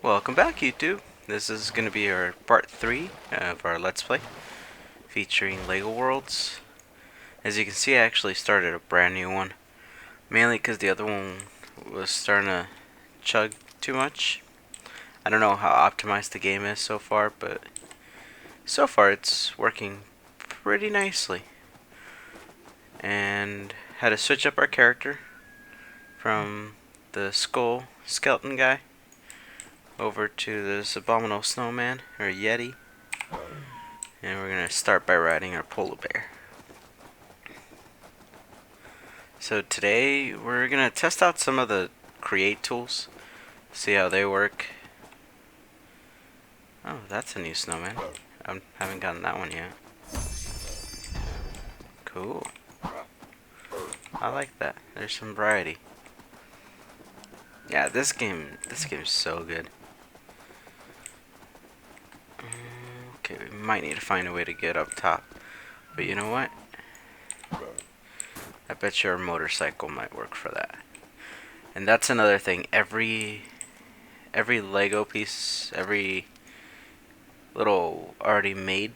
Welcome back, YouTube. This is going to be our part 3 of our Let's Play featuring LEGO Worlds. As you can see, I actually started a brand new one, mainly because the other one was starting to chug too much. I don't know how optimized the game is so far, but so far it's working pretty nicely. And had to switch up our character from the skull skeleton guy over to this abominable snowman, or yeti. And we're going to start by riding our polar bear. So today we're going to test out some of the create tools, see how they work. Oh, that's a new snowman. I haven't gotten that one yet. Cool. I like that. There's some variety. Yeah, this game's so good. Okay, we might need to find a way to get up top. But you know what? I bet your motorcycle might work for that. And that's another thing. Every Lego piece, every little already made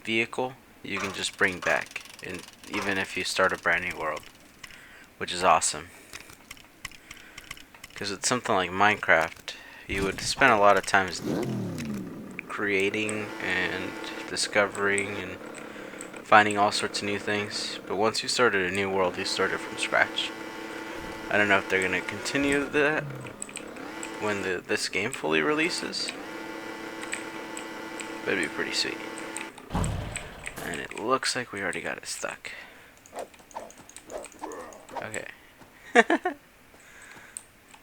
vehicle, you can just bring back, and even if you start a brand new world, which is awesome. Because it's something like Minecraft, you would spend a lot of times creating and discovering and finding all sorts of new things, but once you started a new world, you started from scratch. I don't know if they're gonna continue that when this game fully releases, but it'd be pretty sweet. And it looks like we already got it stuck. Okay.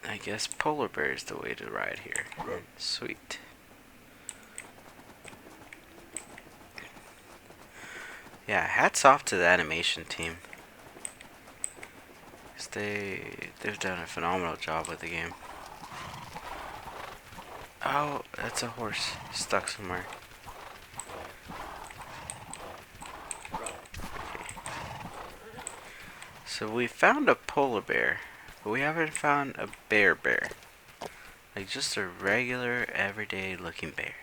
I guess polar bear is the way to ride here. Sweet. Yeah, hats off to the animation team. They've done a phenomenal job with the game. Oh, that's a horse stuck somewhere. Okay. So we found a polar bear, but we haven't found a bear. Like just a regular, everyday looking bear.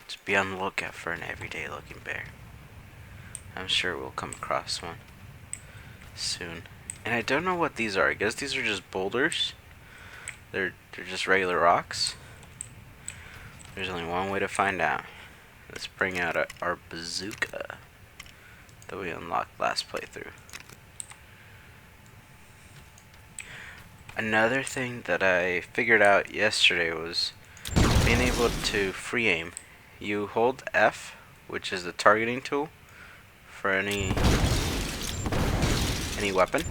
Just be on the lookout for an everyday looking bear. I'm sure we'll come across one soon. And I don't know what these are. I guess these are just boulders. They're just regular rocks. There's only one way to find out. Let's bring out our bazooka that we unlocked last playthrough. Another thing that I figured out yesterday was being able to free aim. You hold F, which is the targeting tool for any weapon.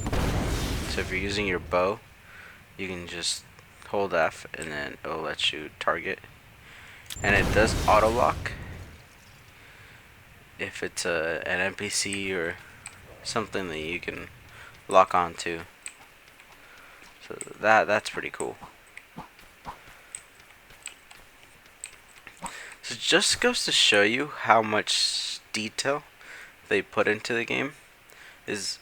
So if you're using your bow, you can just hold F and then it'll let you target. And it does auto lock if it's an NPC or something that you can lock onto. So that's pretty cool. So it just goes to show you how much detail they put into the game. Is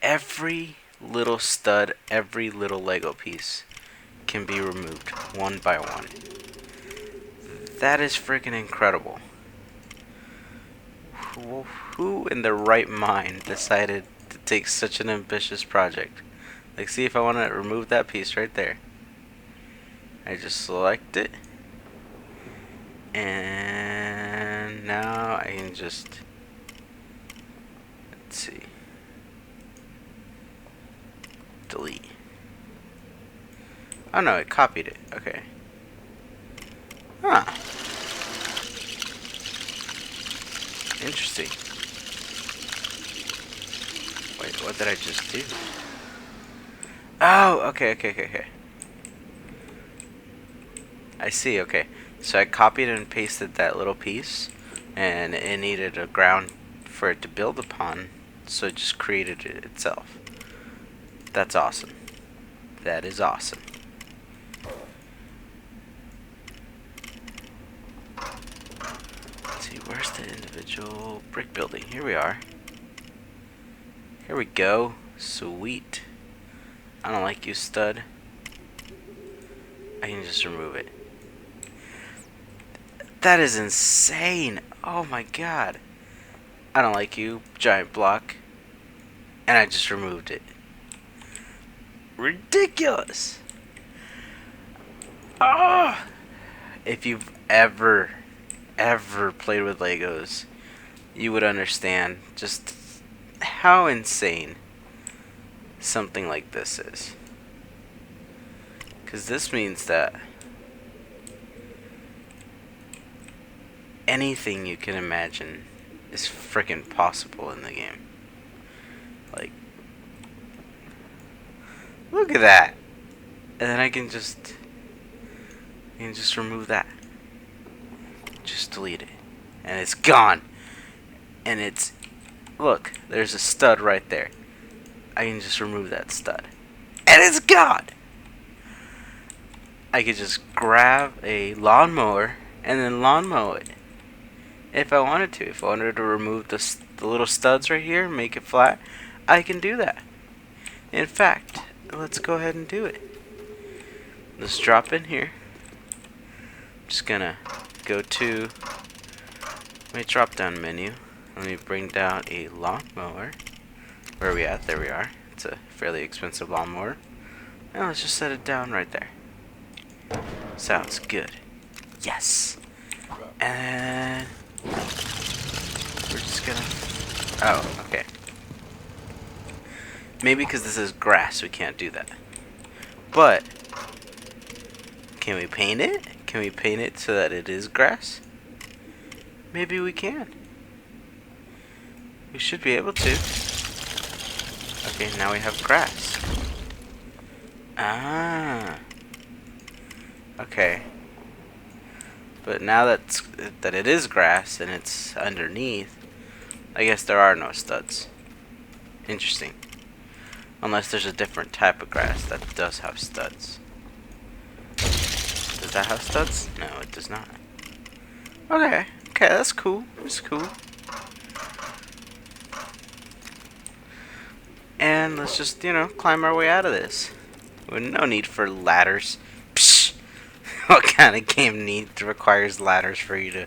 every little stud, every little Lego piece can be removed one by one. That is freaking incredible. Who in their right mind decided to take such an ambitious project? Like, see if I want to remove that piece right there. I just select it. And now I can just, let's see, delete. Oh no, it copied it. Okay. Huh. Interesting. Wait, what did I just do? Oh, okay. I see, okay. So I copied and pasted that little piece, and it needed a ground for it to build upon, so it just created it itself. That's awesome. That is awesome. Let's see, where's the individual brick building? Here we are. Here we go. Sweet. I don't like you, stud. I can just remove it. That is insane. Oh my god. I don't like you, giant block. And I just removed it. Ridiculous. Oh! If you've ever played with Legos, you would understand just how insane something like this is. Because this means that anything you can imagine is freaking possible in the game. Like, look at that. And then I can just remove that. Just delete it. And it's gone. And it's, look, there's a stud right there. I can just remove that stud. And it's gone. I could just grab a lawnmower and then lawn mow it. If I wanted to. If I wanted to remove the little studs right here, make it flat, I can do that. In fact, let's go ahead and do it. Let's drop in here. I'm just gonna go to my drop down menu. Let me bring down a lawnmower. Where are we at? There we are. It's a fairly expensive lawnmower. And let's just set it down right there. Sounds good. Yes. And we're just gonna... Oh, okay. Maybe because this is grass, we can't do that. But can we paint it? Can we paint it so that it is grass? Maybe we can. We should be able to. Okay, now we have grass. Ah. Okay. But now that it is grass and it's underneath, I guess there are no studs. Interesting. Unless there's a different type of grass that does have studs. Does that have studs? No, it does not. Okay. Okay, that's cool. That's cool. And let's just, climb our way out of this. With no need for ladders. Psh! What kind of game requires ladders for you to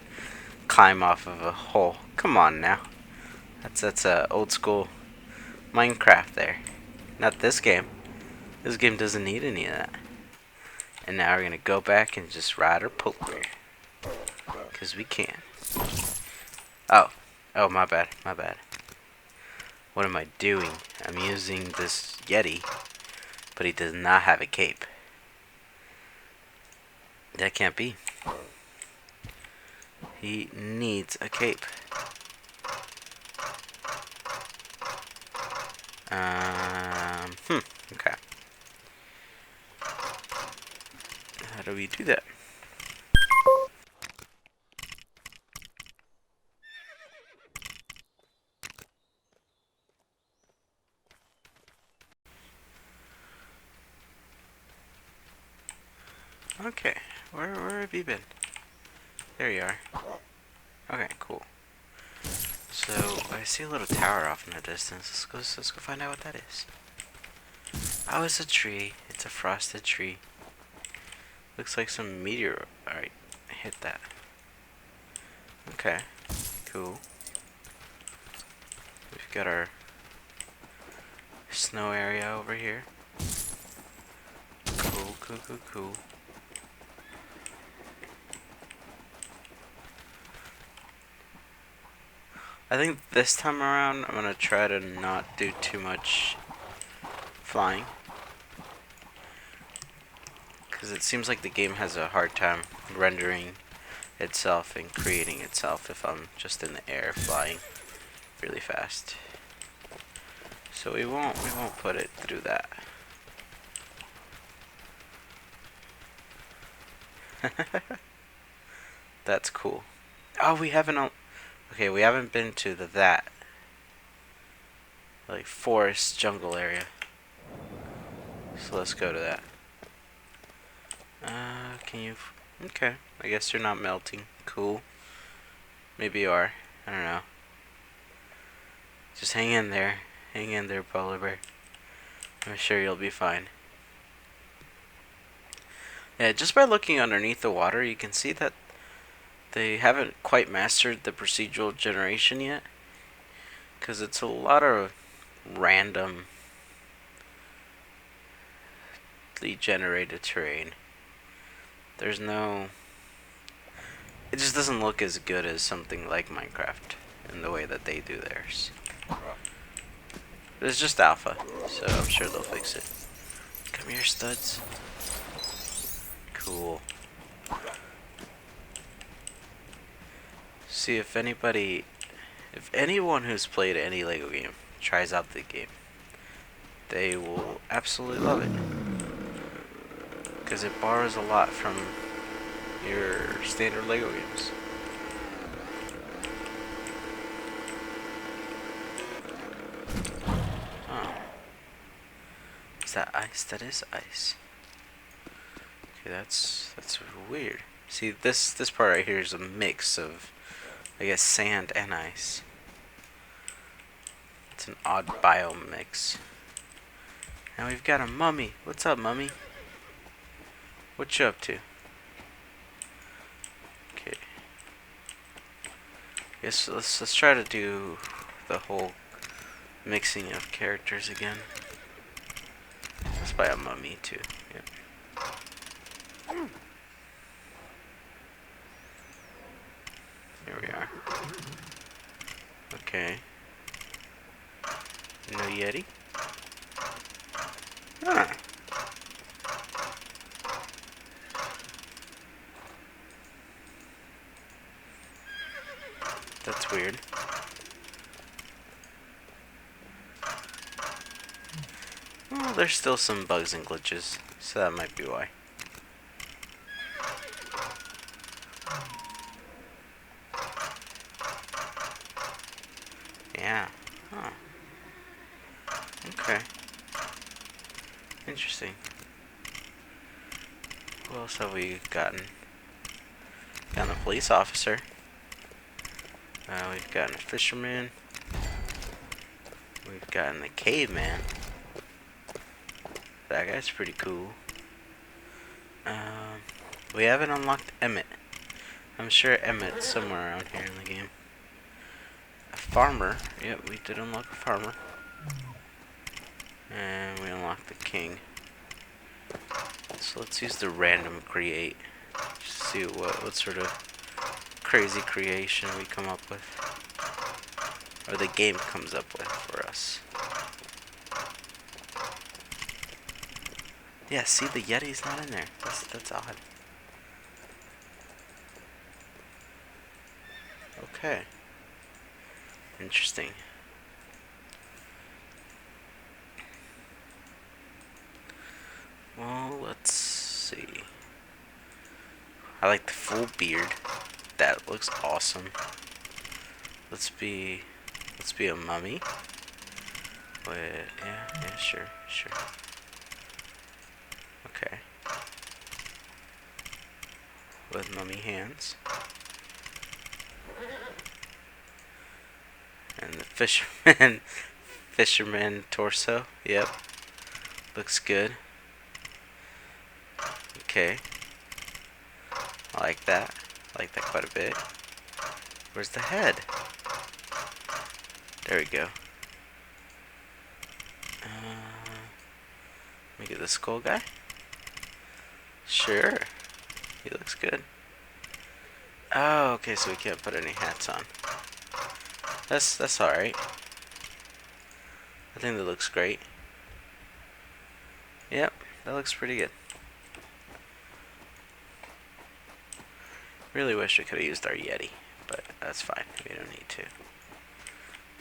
climb off of a hole? Come on now. That's old school Minecraft there. Not this game. This game doesn't need any of that. And now we're gonna go back and just ride our polar bear. Cause we can. Oh, my bad. What am I doing? I'm using this Yeti, but he does not have a cape. That can't be. He needs a cape. Okay. How do we do that? Okay, where have you been? There you are. Okay, cool. So I see a little tower off in the distance. Let's go find out what that is. Oh, it's a tree. It's a frosted tree. Looks like some meteor. Alright, hit that. Okay, cool. We've got our snow area over here. Cool. I think this time around I'm gonna try to not do too much flying. Because it seems like the game has a hard time rendering itself and creating itself if I'm just in the air flying really fast. So we won't put it through that. That's cool. Oh, we haven't been to that like forest jungle area. So let's go to that. Can you? Okay, I guess you're not melting. Cool. Maybe you are. I don't know. Just hang in there. Hang in there, polar bear. I'm sure you'll be fine. Yeah, just by looking underneath the water, you can see that they haven't quite mastered the procedural generation yet. Because it's a lot of randomly generated terrain. There's no... It just doesn't look as good as something like Minecraft in the way that they do theirs. But it's just alpha, so I'm sure they'll fix it. Come here, studs. Cool. See, if anyone who's played any LEGO game tries out the game, they will absolutely love it. Because it borrows a lot from your standard LEGO games. Oh. Is that ice? That is ice. Okay, that's weird. See, this part right here is a mix of, I guess, sand and ice. It's an odd biome mix. Now we've got a mummy. What's up, mummy? What you up to? Okay. Guess let's try to do the whole mixing of characters again. Let's buy a mummy too. Yep. Here we are. Okay. No Yeti? Ah. That's weird. Well, there's still some bugs and glitches, so that might be why. Yeah. Huh. Okay. Interesting. What else have we gotten? Gotten a police officer. We've gotten a fisherman. We've gotten a caveman. That guy's pretty cool. We haven't unlocked Emmett. I'm sure Emmett's somewhere around here in the game. A farmer. Yep, we did unlock a farmer. And we unlocked the king. So let's use the random create. Just see what sort of crazy creation we come up with. Or the game comes up with for us. Yeah, see, the Yeti's not in there. That's odd. Okay. Interesting. Well, let's see. I like the full beard. That looks awesome. Let's be a mummy. Wait, yeah, sure. Okay. With mummy hands. And the fisherman torso. Yep. Looks good. Okay. I like that. I like that quite a bit. Where's the head? There we go. Let me get the skull guy. Sure. He looks good. Oh, okay, so we can't put any hats on. That's alright. I think that looks great. Yep, that looks pretty good. Really wish we could have used our Yeti, but that's fine. We don't need to.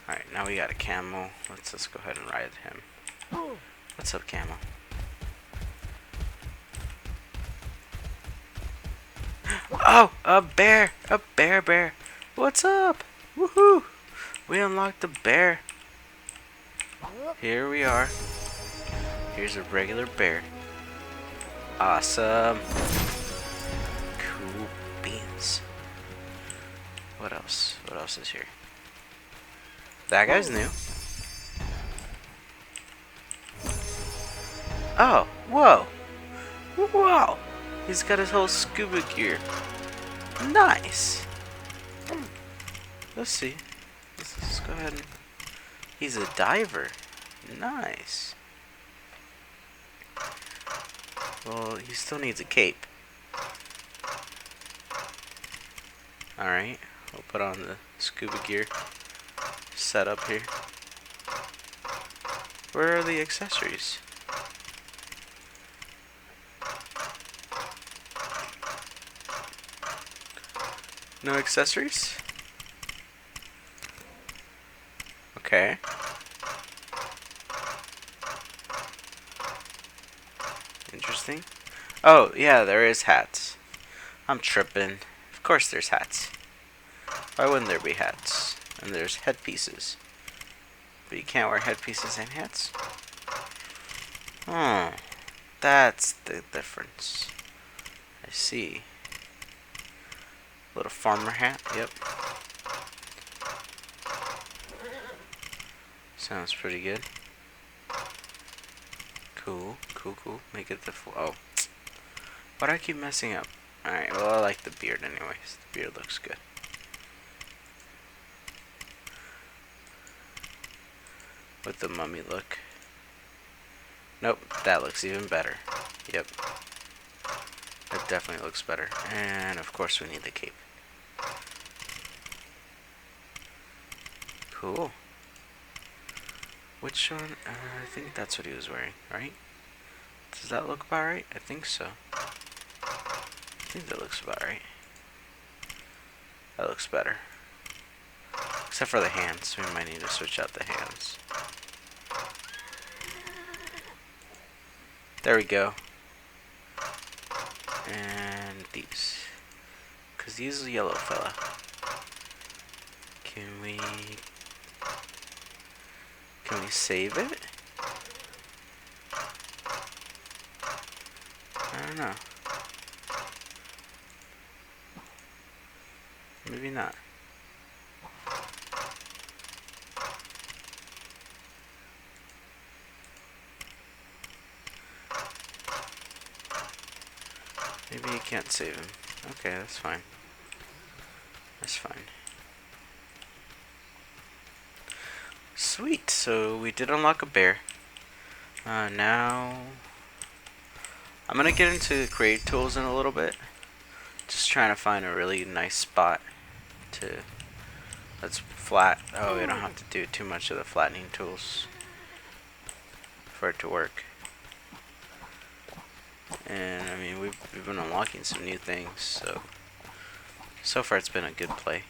Alright, now we got a camel. Let's go ahead and ride him. What's up, camel? Oh, a bear! A bear! What's up? Woohoo! We unlocked the bear. Here we are. Here's a regular bear. Awesome. Cool beans. What else? What else is here? That guy's new. Oh, whoa. Whoa. He's got his whole scuba gear. Nice. Let's see. Let's go ahead and... He's a diver. Nice. Well, he still needs a cape. Alright. We'll put on the scuba gear. Set up here. Where are the accessories? No accessories? Okay. Interesting. Oh, yeah, there is hats. I'm tripping. Of course there's hats. Why wouldn't there be hats? And there's headpieces. But you can't wear headpieces and hats? Oh, that's the difference. I see. Little farmer hat, yep. Sounds pretty good. Cool, cool, cool. Make it the full. Oh. Why do I keep messing up? Alright, well, I like the beard anyways. The beard looks good. With the mummy look. Nope, that looks even better. Yep. That definitely looks better. And of course we need the cape. Cool. Which one? I think that's what he was wearing, right? Does that look about right? I think so. I think that looks about right. That looks better. Except for the hands. We might need to switch out the hands. There we go. And these. Because these are yellow fella. Can we save it? I don't know. Maybe not. Maybe you can't save him. Okay, that's fine. That's fine. Sweet, so we did unlock a bear. Now I'm gonna get into create tools in a little bit. Just trying to find a really nice spot that's flat. Oh, we don't have to do too much of the flattening tools for it to work. And I mean, we've been unlocking some new things, so far it's been a good play.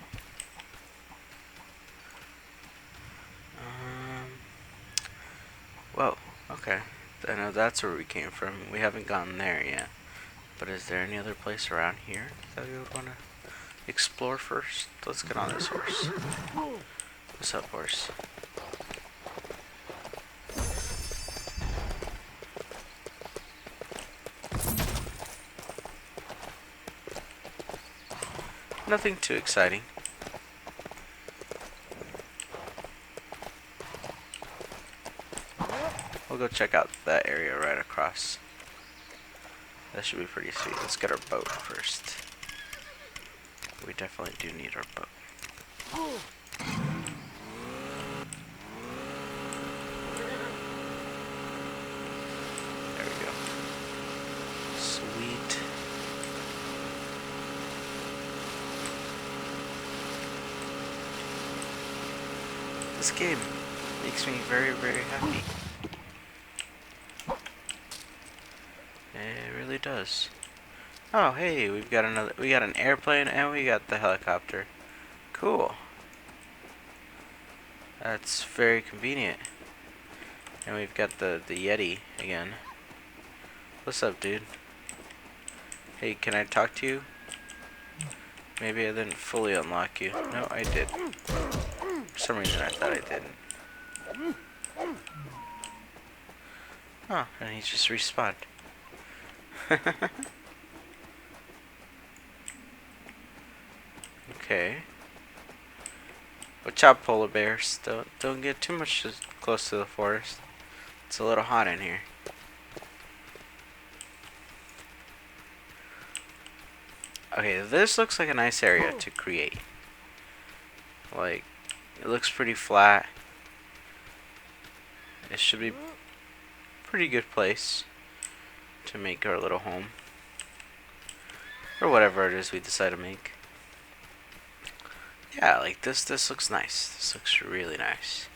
Whoa, okay. I know that's where we came from. We haven't gotten there yet. But is there any other place around here that we would want to explore first? Let's get on this horse. What's up, horse? Nothing too exciting. We'll go check out that area right across. That should be pretty sweet. Let's get our boat first. We definitely do need our boat. There we go. Sweet. This game makes me very, very happy. It really does. Oh, hey, we got an airplane and we got the helicopter. Cool. That's very convenient. And we've got the Yeti again. What's up, dude? Hey, can I talk to you? Maybe I didn't fully unlock you. No, I did. For some reason I thought I didn't. Oh, and he just respawned. Okay. Watch out, polar bears. Don't get too much close to the forest. It's a little hot in here. Okay, this looks like a nice area to create. Like, it looks pretty flat. It should be a pretty good place to make our little home. Or whatever it is we decide to make. Yeah, like this looks nice. This looks really nice.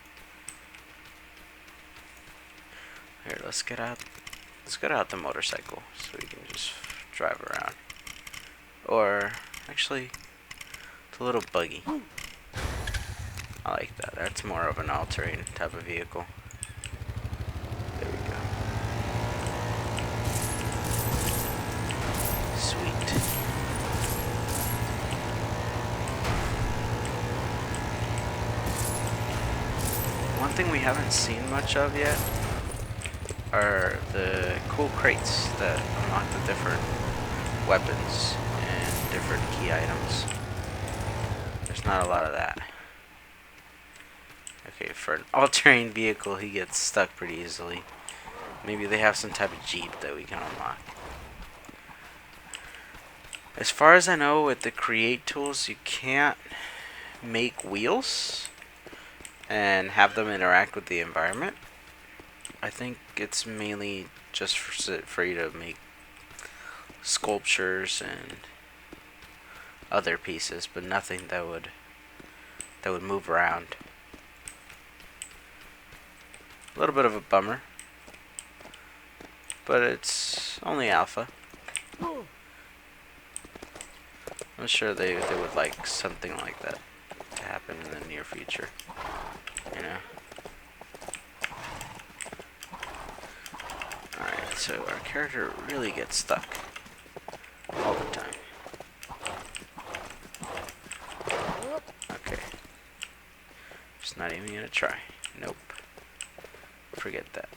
Here, let's get out the motorcycle so we can just drive around. Or actually the little buggy. I like that. That's more of an all-terrain type of vehicle. There we go. Sweet. One thing we haven't seen much of yet are the cool crates that unlock the different weapons and different key items. There's not a lot of that. Okay, for an all-terrain vehicle, he gets stuck pretty easily. Maybe they have some type of Jeep that we can unlock. As far as I know, with the create tools, you can't make wheels and have them interact with the environment. I think it's mainly just for you to make sculptures and other pieces, but nothing that would move around. A little bit of a bummer, but it's only alpha. I'm sure they would like something like that to happen in the near future, you know. Alright, so our character really gets stuck all the time. Okay. Just not even gonna try. Nope. Forget that.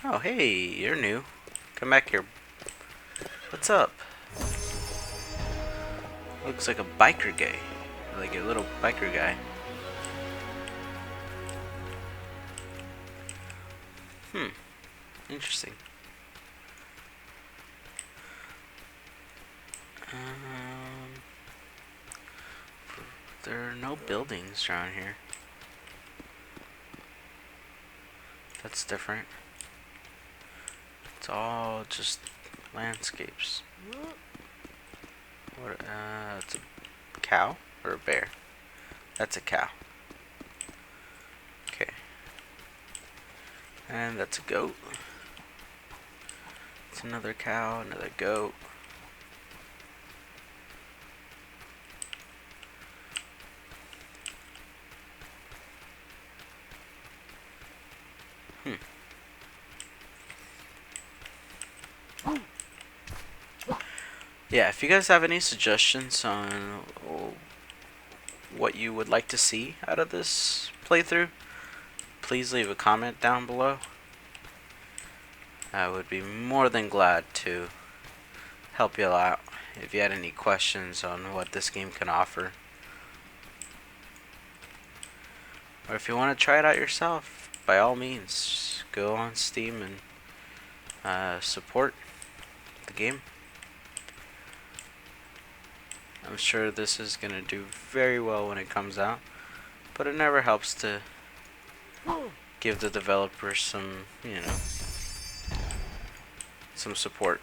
Oh, hey, you're new. Come back here. What's up? Looks like a biker guy. Like a little biker guy. Interesting. There are no buildings around here. That's different. It's all just landscapes. What? It's a cow or a bear? That's a cow. Okay. And that's a goat. It's another cow, another goat. Yeah, if you guys have any suggestions on what you would like to see out of this playthrough, please leave a comment down below. I would be more than glad to help you out if you had any questions on what this game can offer. Or if you want to try it out yourself, by all means, go on Steam and support the game. I'm sure this is going to do very well when it comes out, but it never helps to give the developers some, you know, some support.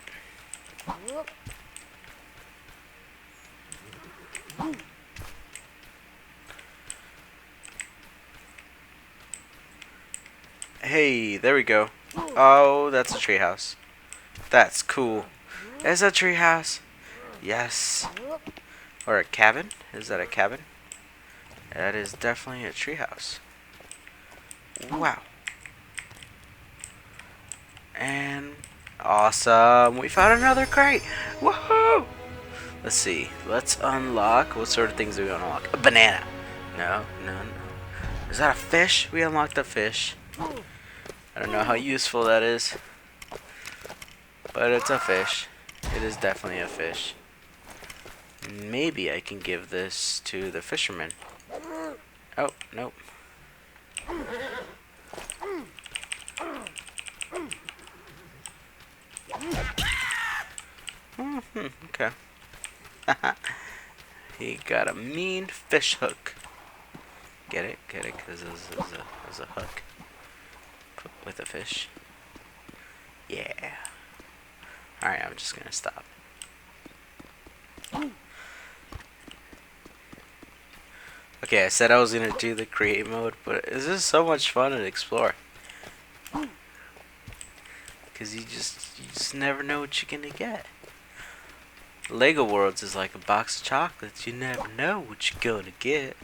Hey, there we go. Oh, that's a treehouse. That's cool. Is that a treehouse? Yes. Or a cabin? Is that a cabin? That is definitely a treehouse. Wow. And awesome. We found another crate. Woohoo! Let's see. Let's unlock. What sort of things do we unlock? A banana. No. Is that a fish? We unlocked a fish. I don't know how useful that is, but it's a fish. It is definitely a fish. Maybe I can give this to the fisherman. Oh, nope. He got a mean fish hook. Get it? Get it? Because this is a hook. Put with a fish. Yeah. Alright, I'm just gonna stop. Okay, I said I was gonna do the create mode, but this is so much fun to explore. Because you just never know what you're gonna get. Lego Worlds is like a box of chocolates. You never know what you're gonna get.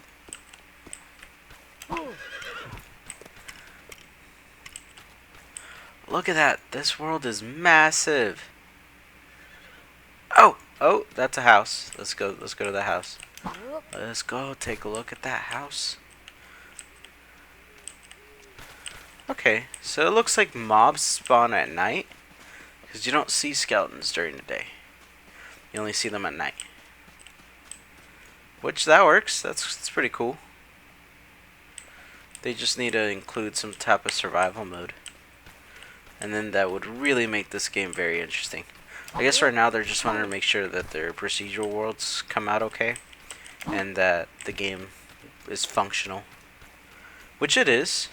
Look at that. This world is massive. Oh, that's a house. Let's go to the house. Let's go take a look at that house. Okay, so it looks like mobs spawn at night. Because you don't see skeletons during the day. You only see them at night. Which, that works. That's pretty cool. They just need to include some type of survival mode. And then that would really make this game very interesting. I guess right now they're just wanting to make sure that their procedural worlds come out okay. And that the game is functional. Which it is.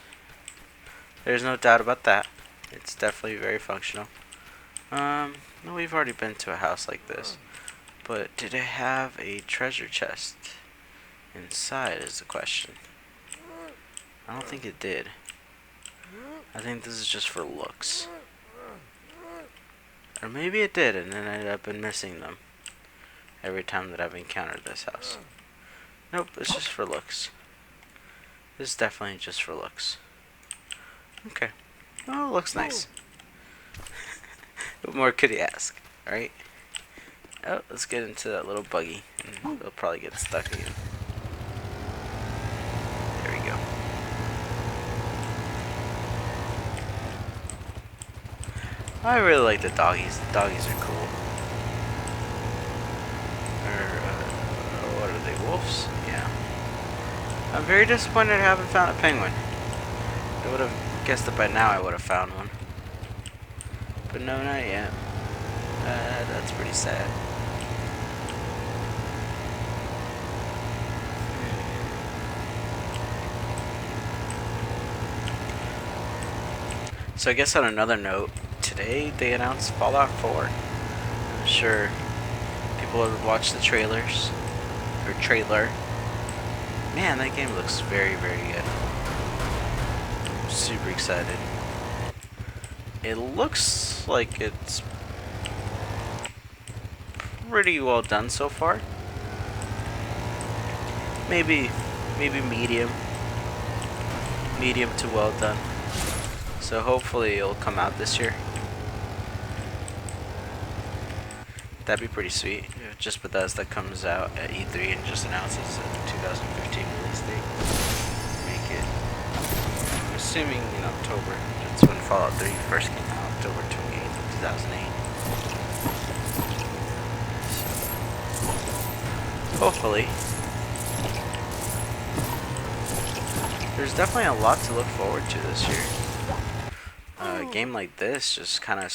There's no doubt about that. It's definitely very functional. No, we've already been to a house like this. But did it have a treasure chest inside is the question. I don't think it did. I think this is just for looks. Or maybe it did, and then I've been missing them every time that I've encountered this house. Nope, it's just for looks. This is definitely just for looks. Okay. Oh, it looks nice. What more could you ask, right? Oh, let's get into that little buggy, and we'll probably get stuck again. There we go. I really like the doggies. The doggies are cool. What are they, wolves? Yeah. I'm very disappointed I haven't found a penguin. I would have guessed that by now I would have found one. But no, not yet. That's pretty sad. So I guess on another note, today they announced Fallout 4. I'm sure people have watched the trailers. Or trailer. Man, that game looks very, very good. I'm super excited. It looks like it's pretty well done so far. Maybe medium. Medium to well done. So hopefully it'll come out this year. That'd be pretty sweet. If just Bethesda comes out at E3 and just announces a 2015 release date. Make it, I'm assuming in October. That's when Fallout 3 first came out, October 28th of 2008. So, hopefully. There's definitely a lot to look forward to this year. A game like this just kind of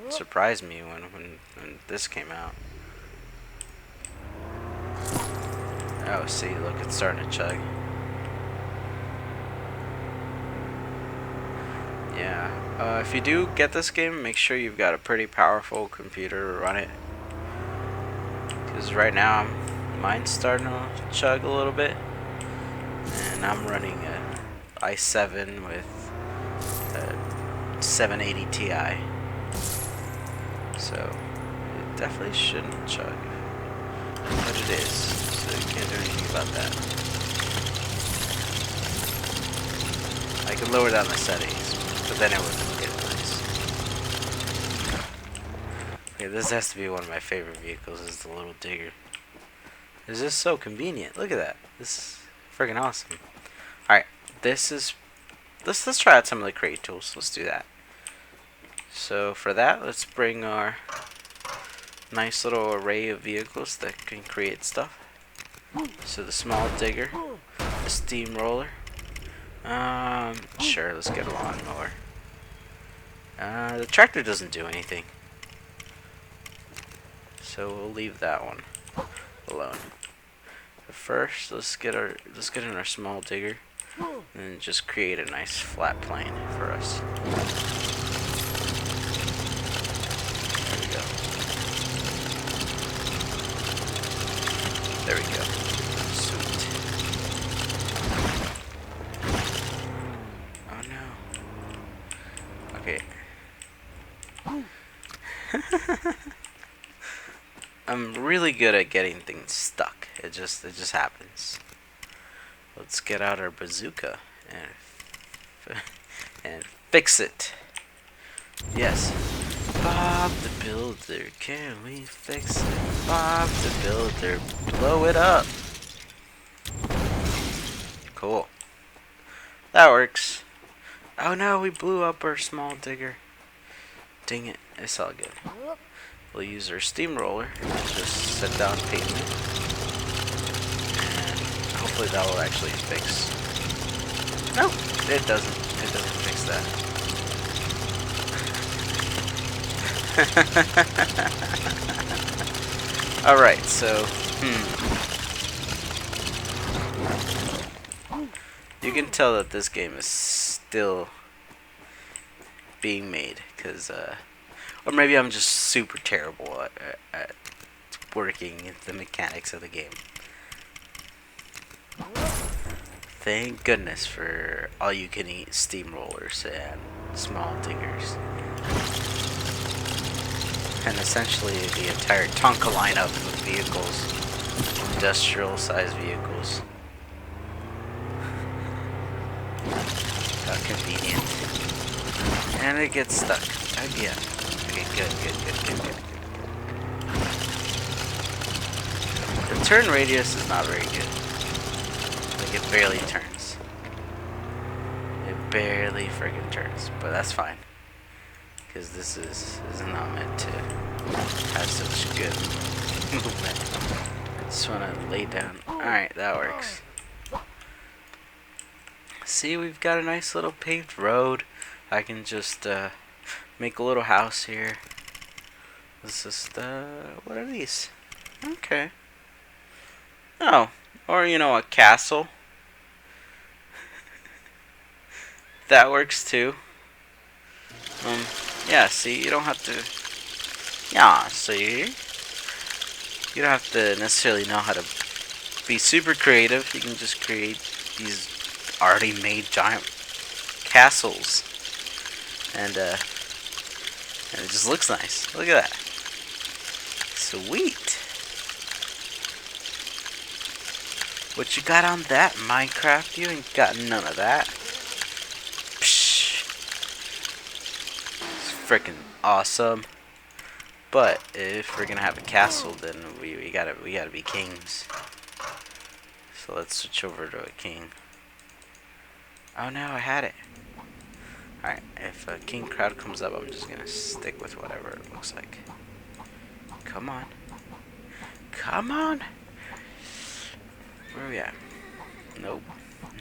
surprised me when this came out. Oh, see, look, it's starting to chug. Yeah. If you do get this game, make sure you've got a pretty powerful computer to run it. Because right now, mine's starting to chug a little bit. And I'm running an i7 with a 780 Ti. So, it definitely shouldn't chug. But it is, so you can't do anything about that. I can lower down the settings, but then it wouldn't get nice. Okay, this has to be one of my favorite vehicles, is the little digger. It's just so convenient. Look at that. This is freaking awesome. Alright, let's try out some of the crate tools. Let's do that. So for that, let's bring our nice little array of vehicles that can create stuff. So the small digger, the steamroller. Sure, let's get a lawnmower. The tractor doesn't do anything, so we'll leave that one. alone. But first, let's get in our small digger and just create a nice flat plane for us. There we go. There we go. Sweet. Oh no. Okay. I'm really good at getting things stuck. It just happens. Let's get out our bazooka and fix it. Yes. Bob the Builder, can we fix it? Bob the Builder, blow it up. Cool. That works. Oh no, we blew up our small digger. Dang it, it's all good. We'll use our steamroller to just set down pavement. And hopefully that will actually fix. No, it doesn't. It doesn't fix that. Alright, so, you can tell that this game is still being made, because, or maybe I'm just super terrible at working the mechanics of the game. Thank goodness for all-you-can-eat steamrollers and small diggers. And essentially the entire Tonka lineup of vehicles, industrial-sized vehicles. How convenient. And it gets stuck. Again. Okay, good. The turn radius is not very good. Like, it barely turns. It barely friggin' turns, but that's fine. Because this is not meant to have such good movement. I just want to lay down. Alright, that works. See, we've got a nice little paved road. I can just make a little house here. This is what are these? Okay. Oh, or you know, a castle. That works too. Yeah, see, you don't have to. Yeah, see, you don't have to necessarily know how to be super creative. You can just create these already made giant castles, and it just looks nice. Look at that. Sweet. What you got on that, Minecraft? You ain't got none of that. Psh. It's freaking awesome. But if we're gonna have a castle, then we gotta be kings. So let's switch over to a king. Oh no, I had it. Alright, if a king crowd comes up, I'm just gonna stick with whatever it looks like. Come on. Come on! Where are we at? Nope.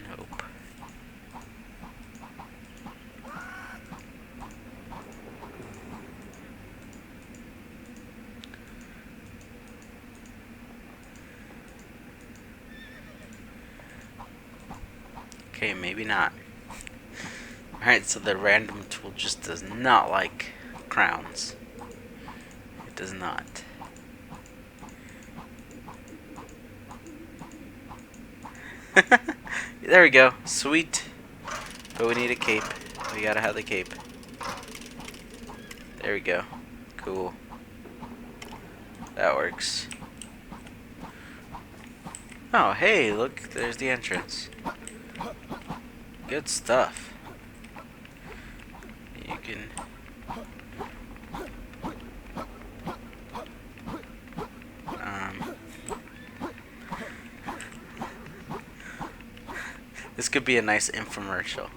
Nope. Okay, maybe not. Alright, so the random tool just does not like crowns. It does not. There we go. Sweet. But we need a cape. We gotta have the cape. There we go. Cool. That works. Oh, hey, look. There's the entrance. Good stuff. You can... This could be a nice infomercial.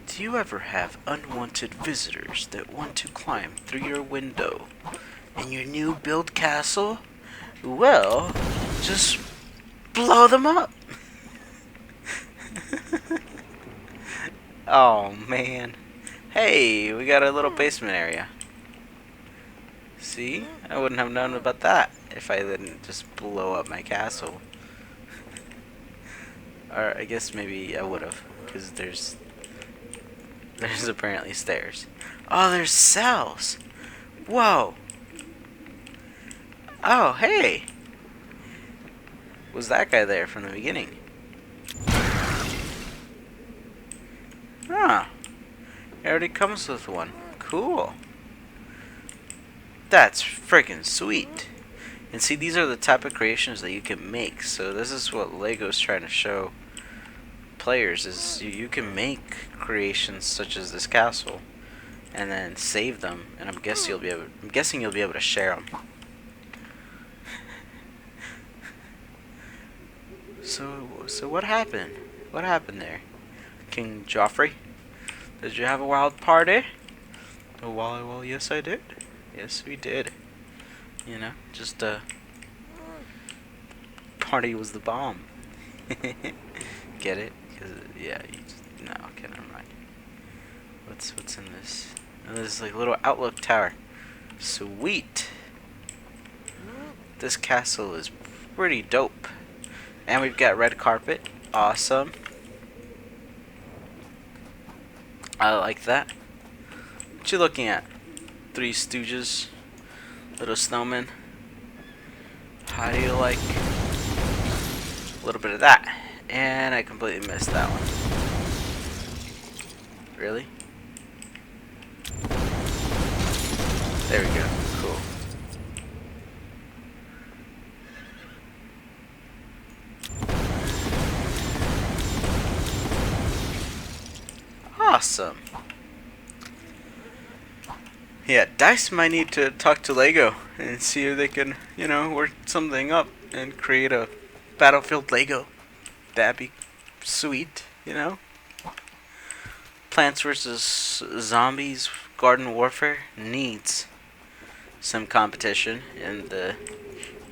Do you ever have unwanted visitors that want to climb through your window in your new build castle? Well, just blow them up. Oh man. Hey, we got a little basement area. See? I wouldn't have known about that if I didn't just blow up my castle. Or I guess maybe I would have, because there's apparently stairs. Oh, there's cells. Whoa. Oh, hey. Was that guy there from the beginning? Huh. It already comes with one. Cool. That's freaking sweet. And see, these are the type of creations that you can make. So this is what Lego's trying to show players, is you can make creations such as this castle and then save them, and I'm guessing you'll be able to share them. So what happened? What happened there? King Joffrey? Did you have a wild party? Oh, well, yes I did. Yes, we did. You know, just party was the bomb. Get it? 'Cause, yeah, you just, no, okay, never mind. What's in this? Oh, this is like a little outlook tower. Sweet. This castle is pretty dope. And we've got red carpet. Awesome. I like that. What you looking at? Three Stooges. Little snowman. How do you like a little bit of that? And I completely missed that one. Really? There we go. Cool. Awesome. Yeah, DICE might need to talk to LEGO and see if they can, you know, work something up and create a Battlefield LEGO. That'd be sweet, you know? Plants vs. Zombies Garden Warfare needs some competition in the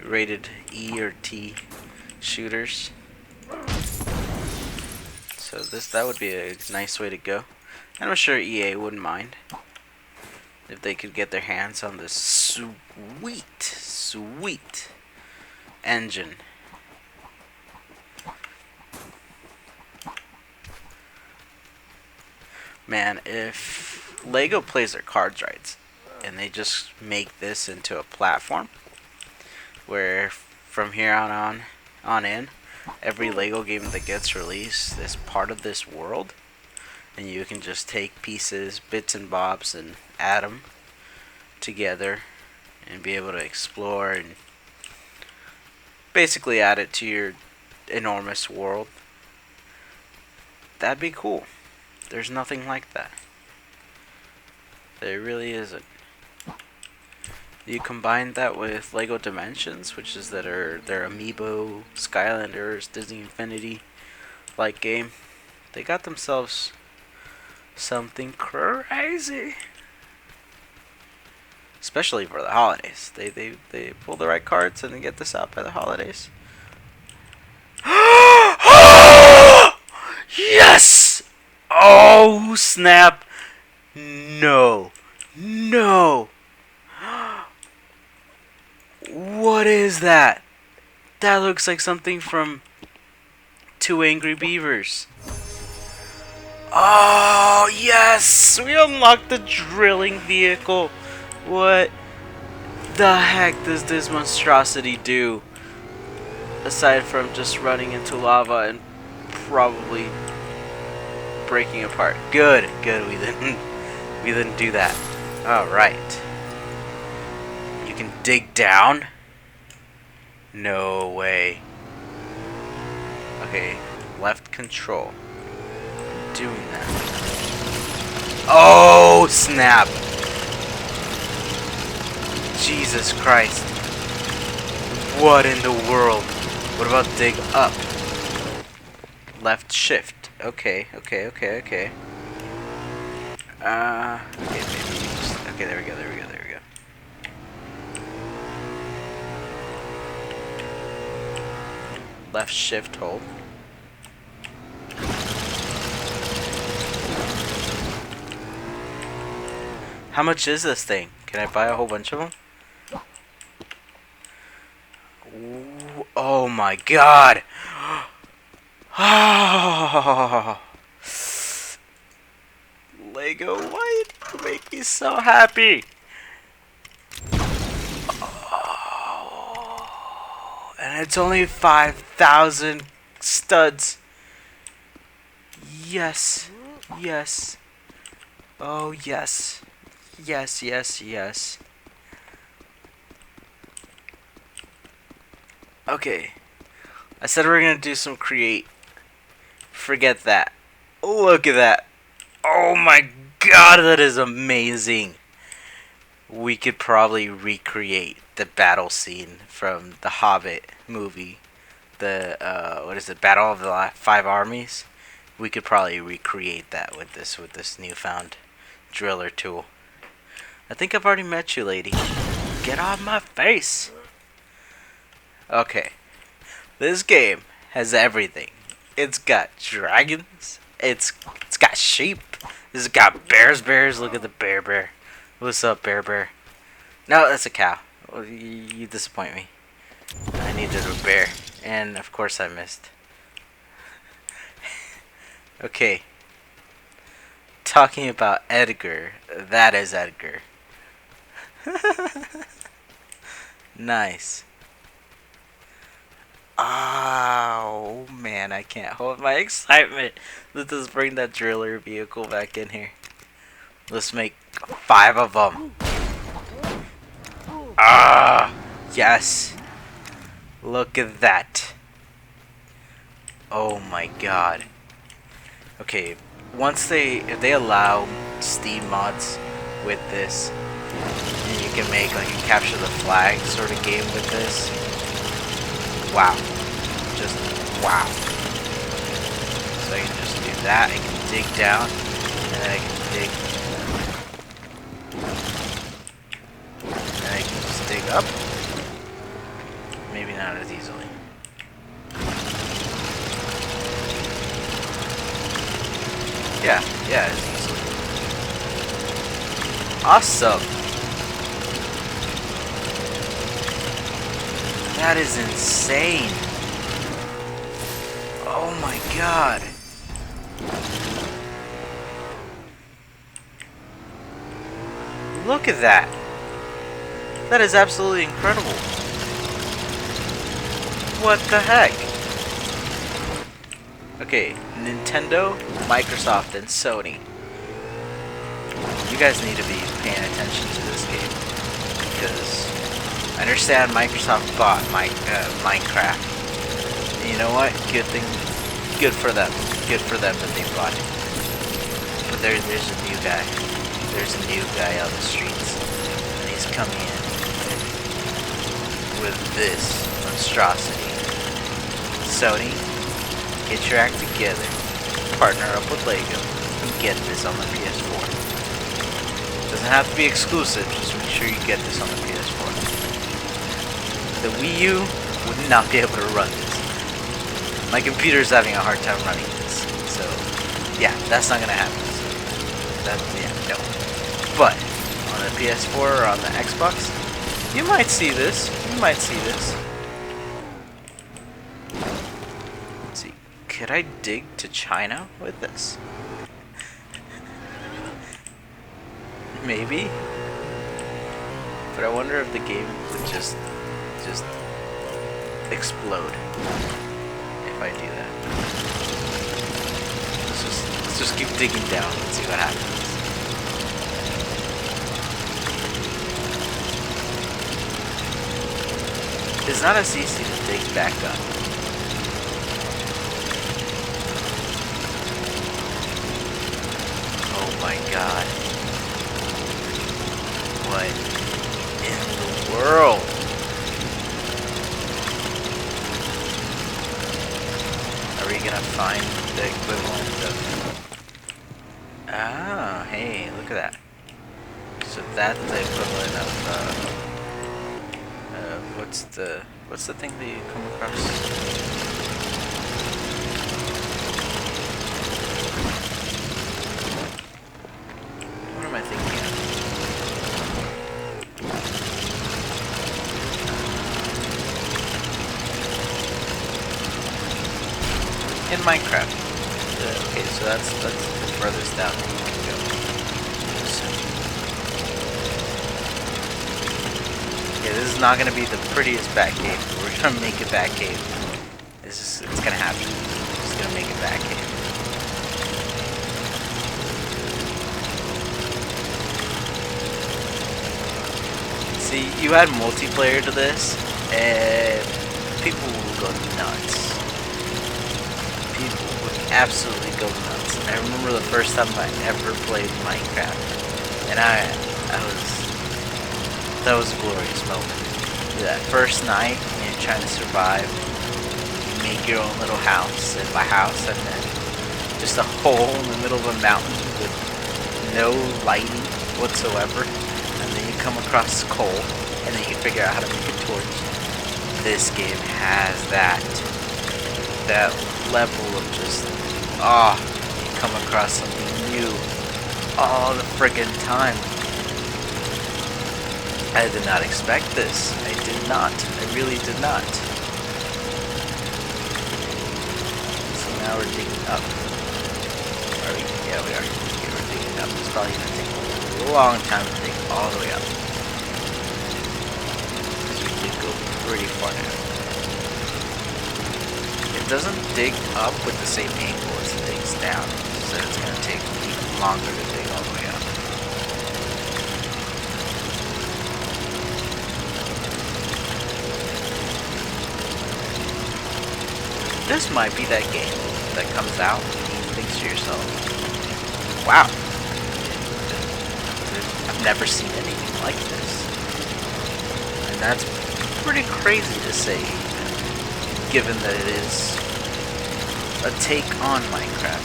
rated E or T shooters. So that would be a nice way to go. And I'm sure EA wouldn't mind if they could get their hands on this sweet engine. Man, if LEGO plays their cards right and they just make this into a platform where from here on in, every LEGO game that gets released is part of this world, and you can just take pieces, bits and bobs, and add them together and be able to explore and basically add it to your enormous world. That'd be cool. There's nothing like that. There really isn't. You combine that with LEGO Dimensions, which is their Amiibo, Skylanders, Disney Infinity like game. They got themselves something crazy. Especially for the holidays. They pull the right cards and they get this out by the holidays. Yes! Oh, snap. No. No. What is that? That looks like something from Two Angry Beavers. Oh, yes! We unlocked the drilling vehicle. What the heck does this monstrosity do? Aside from just running into lava and probably breaking apart. Good, we didn't do that. Alright. You can dig down? No way. Okay, left control. Doing that. Oh, snap! Jesus Christ. What in the world? What about dig up? Left shift. Okay. Okay, maybe just, okay, there we go. Left shift hold. How much is this thing? Can I buy a whole bunch of them? Ooh, oh my god! Oh, Lego, why do you make me so happy? Oh, and it's only 5,000 studs. Yes, yes. Oh, yes. Yes, yes, yes. Okay. I said we are gonna do some create. Forget that. Look at that. Oh my god, that is amazing. We could probably recreate the battle scene from the Hobbit movie. The, what is it, Battle of the Five Armies? We could probably recreate that with this newfound driller tool. I think I've already met you, lady. Get off my face! Okay. This game has everything. It's got dragons. It's got sheep. It's got bears. Look at the bear. What's up, bear? No, that's a cow. Well, you disappoint me. I needed a bear, and of course I missed. Okay. Talking about Edgar, that is Edgar. Nice. Oh man, I can't hold my excitement. Let's just bring that driller vehicle back in here. Let's make 5 of them. Ah, yes. Look at that. Oh my god. Okay, if they allow Steam mods with this, and you can make like a capture the flag sort of game with this. Wow. Just wow. So I can just do that, I can dig down, and then I can dig. And I can just dig up. Maybe not as easily. Yeah, as easily. Awesome. That is insane. Oh my god. Look at that. That is absolutely incredible. What the heck? Okay, Nintendo, Microsoft, and Sony. You guys need to be paying attention to this game. Because I understand Microsoft bought Minecraft. And you know what? Good thing. Good for them. Good for them that they bought it. But there's a new guy. There's a new guy on the streets. And he's coming in with this monstrosity. Sony, get your act together. Partner up with Lego and get this on the PS4. Doesn't have to be exclusive, just make sure you get this on the PS4. The Wii U would not be able to run this. My computer's having a hard time running this. So, yeah, that's not gonna happen. No. But, on the PS4 or on the Xbox, you might see this. Let's see. Could I dig to China with this? Maybe. But I wonder if the game would just explode if I do that. Let's just keep digging down and see what happens. It's not as easy to dig back up. Oh my god. What in the world? Are we gonna find the equivalent of... Ah, hey, look at that. So that's the equivalent of, what's the thing that you come across? What am I thinking of? in Minecraft. Okay, so that's the furthest down we want to go. So, yeah, this is not gonna be the prettiest Batcave. We're gonna make a Batcave. It's gonna happen. We're just gonna make a Batcave. See, you add multiplayer to this, and people will go nuts. People would absolutely go nuts. And I remember the first time I ever played Minecraft, and that was a glorious moment. That first night, and you're trying to survive. You make your own little house, and by house I meant just a hole in the middle of a mountain with no lighting whatsoever. And then you come across coal, and then you figure out how to make a torch. This game has that level of just, you come across something new all the friggin' time. I did not expect this. I did not. I really did not. So now we're digging up. Are we? Yeah, we are. Okay, we're digging up. It's probably gonna take a long time to dig all the way up. Because we did go pretty far now. It doesn't dig up with the same angle as it digs down. So it's gonna take even longer to dig all the way up. This might be that game that comes out and you think to yourself, wow, I've never seen anything like this. And that's pretty crazy to say, given that it is a take on Minecraft.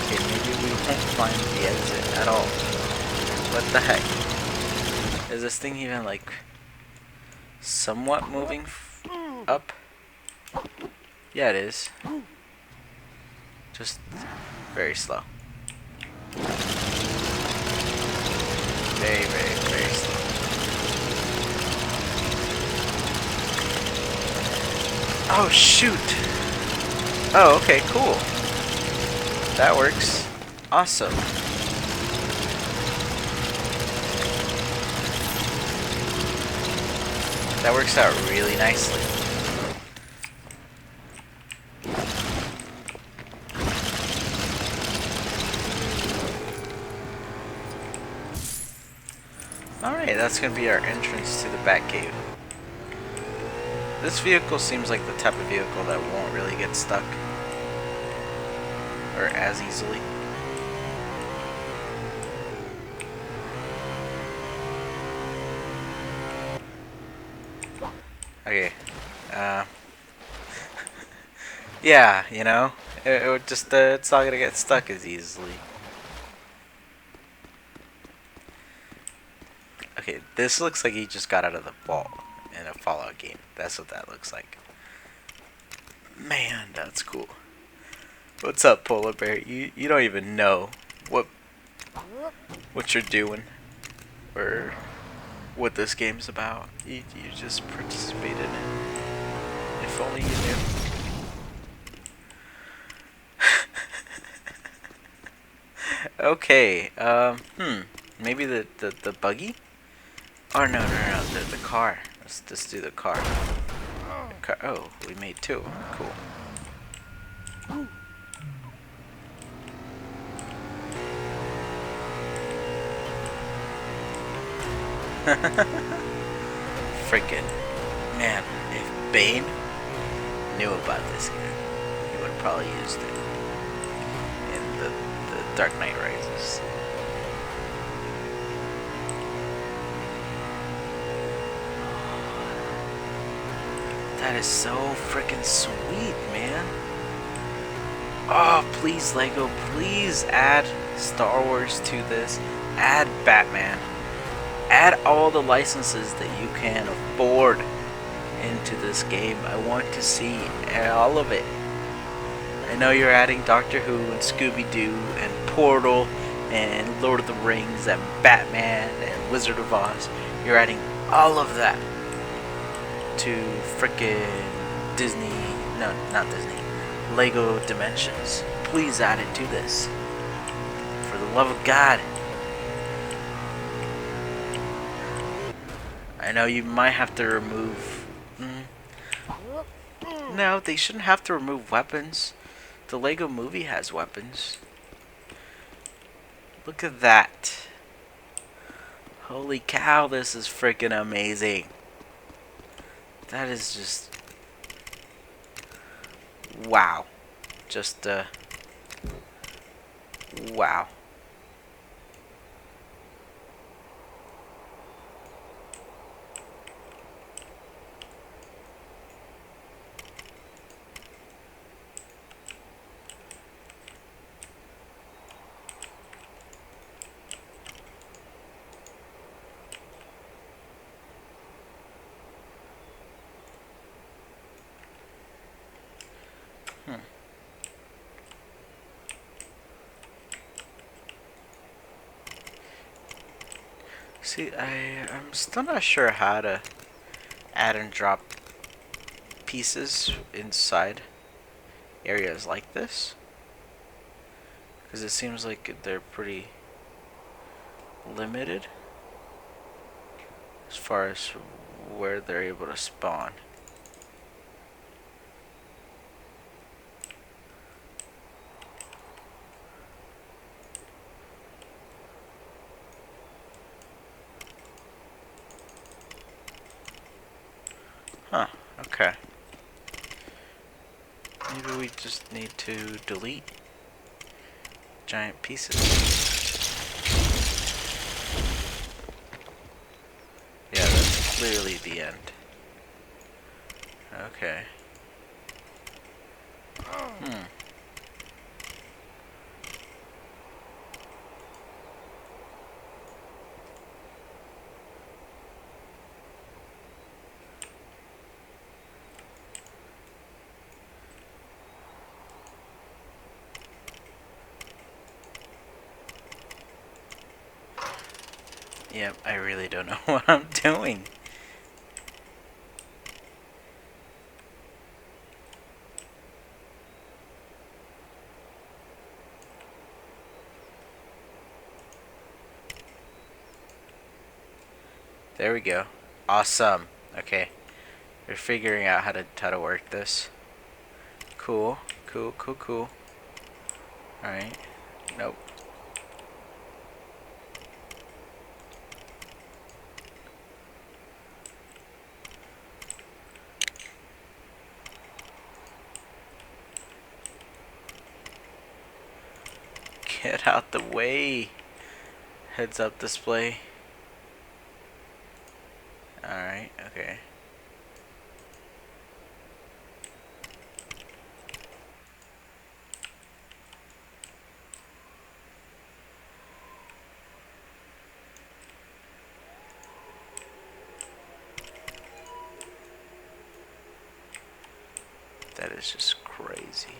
Okay, maybe we won't find the exit at all. What the heck? Is this thing even like somewhat moving up? Yeah, it is. Just very slow. Very, very, very slow. Oh, shoot! Oh, okay, cool. That works. Awesome. That works out really nicely. Alright, that's gonna be our entrance to the Batcave. This vehicle seems like the type of vehicle that won't really get stuck. Or as easily. Okay, yeah, you know, it would just, it's not gonna get stuck as easily. Okay, this looks like he just got out of the vault in a Fallout game. That's what that looks like. Man, that's cool. What's up, Polar Bear? You don't even know what you're doing or what this game's about. You just participated in it. If only you knew. Okay, maybe the buggy? Oh, no, the car. Let's just do the car. Oh, we made two. Cool. Freaking man, if Bane knew about this game, he would have probably used it in the Dark Knight Rises. That is so freaking sweet, man. Oh, please, Lego, please add Star Wars to this. Add Batman. Add all the licenses that you can afford into this game. I want to see all of it. I know you're adding Doctor Who and Scooby-Doo and Portal and Lord of the Rings and Batman and Wizard of Oz. You're adding all of that. to frickin' Disney. No, not Disney. Lego Dimensions. Please add it to this. For the love of God. I know you might have to remove... No, they shouldn't have to remove weapons. The Lego movie has weapons. Look at that. Holy cow, this is freaking amazing. That is just... wow. Just, wow. See, I'm still not sure how to add and drop pieces inside areas like this. Because it seems like they're pretty limited as far as where they're able to spawn. Huh, okay. Maybe we just need to delete giant pieces. Yeah, that's clearly the end. Okay. Yep, I really don't know what I'm doing. There we go. Awesome. Okay. We're figuring out how to work this. Cool. Cool, cool, cool. Alright. Nope. Get out the way. Heads up display. Alright, okay. That is just crazy.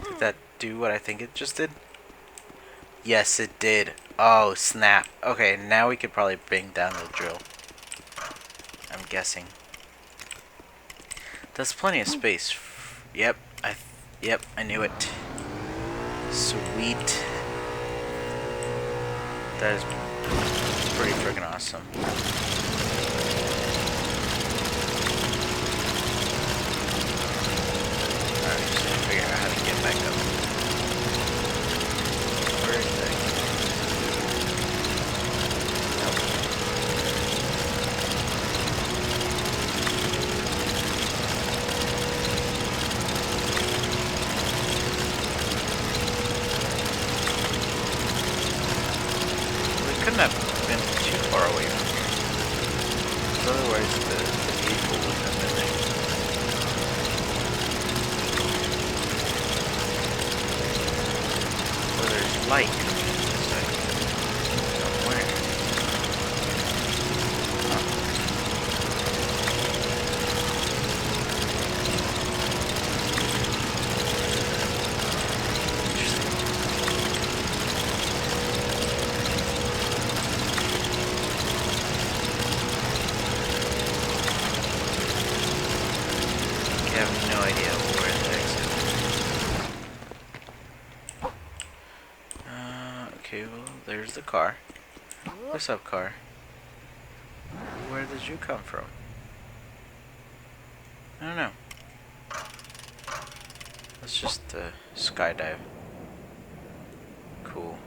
Did that do what I think it just did? Yes, it did. Oh, snap. Okay, now we could probably bring down the drill. I'm guessing. That's plenty of space. Yep, I knew it. Sweet. That is pretty freaking awesome. Alright, just gotta figure out how to get back up. Where is that? have no idea where the exit. Okay, well, there's the car. What's up, car? Where did you come from? I don't know. Let's just skydive. Cool.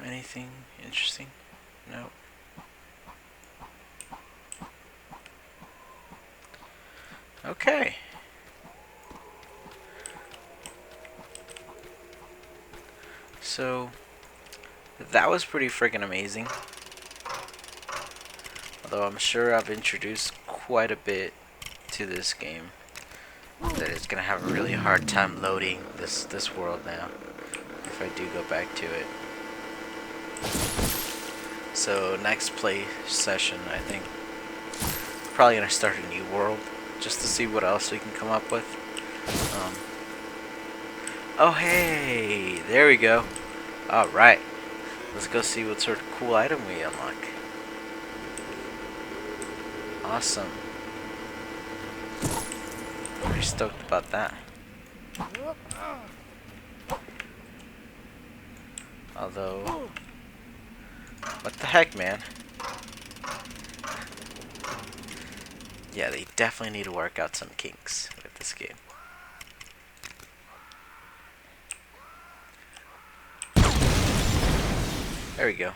Anything interesting? Nope. Okay. So, that was pretty freaking amazing. Although I'm sure I've introduced quite a bit to this game that it's gonna have a really hard time loading this world now if I do go back to it. So next play session, I think probably gonna start a new world just to see what else we can come up with. Oh hey, there we go. All right, let's go see what sort of cool item we unlock. Awesome. Pretty stoked about that. Although, what the heck, man? Yeah, they definitely need to work out some kinks with this game. There we go.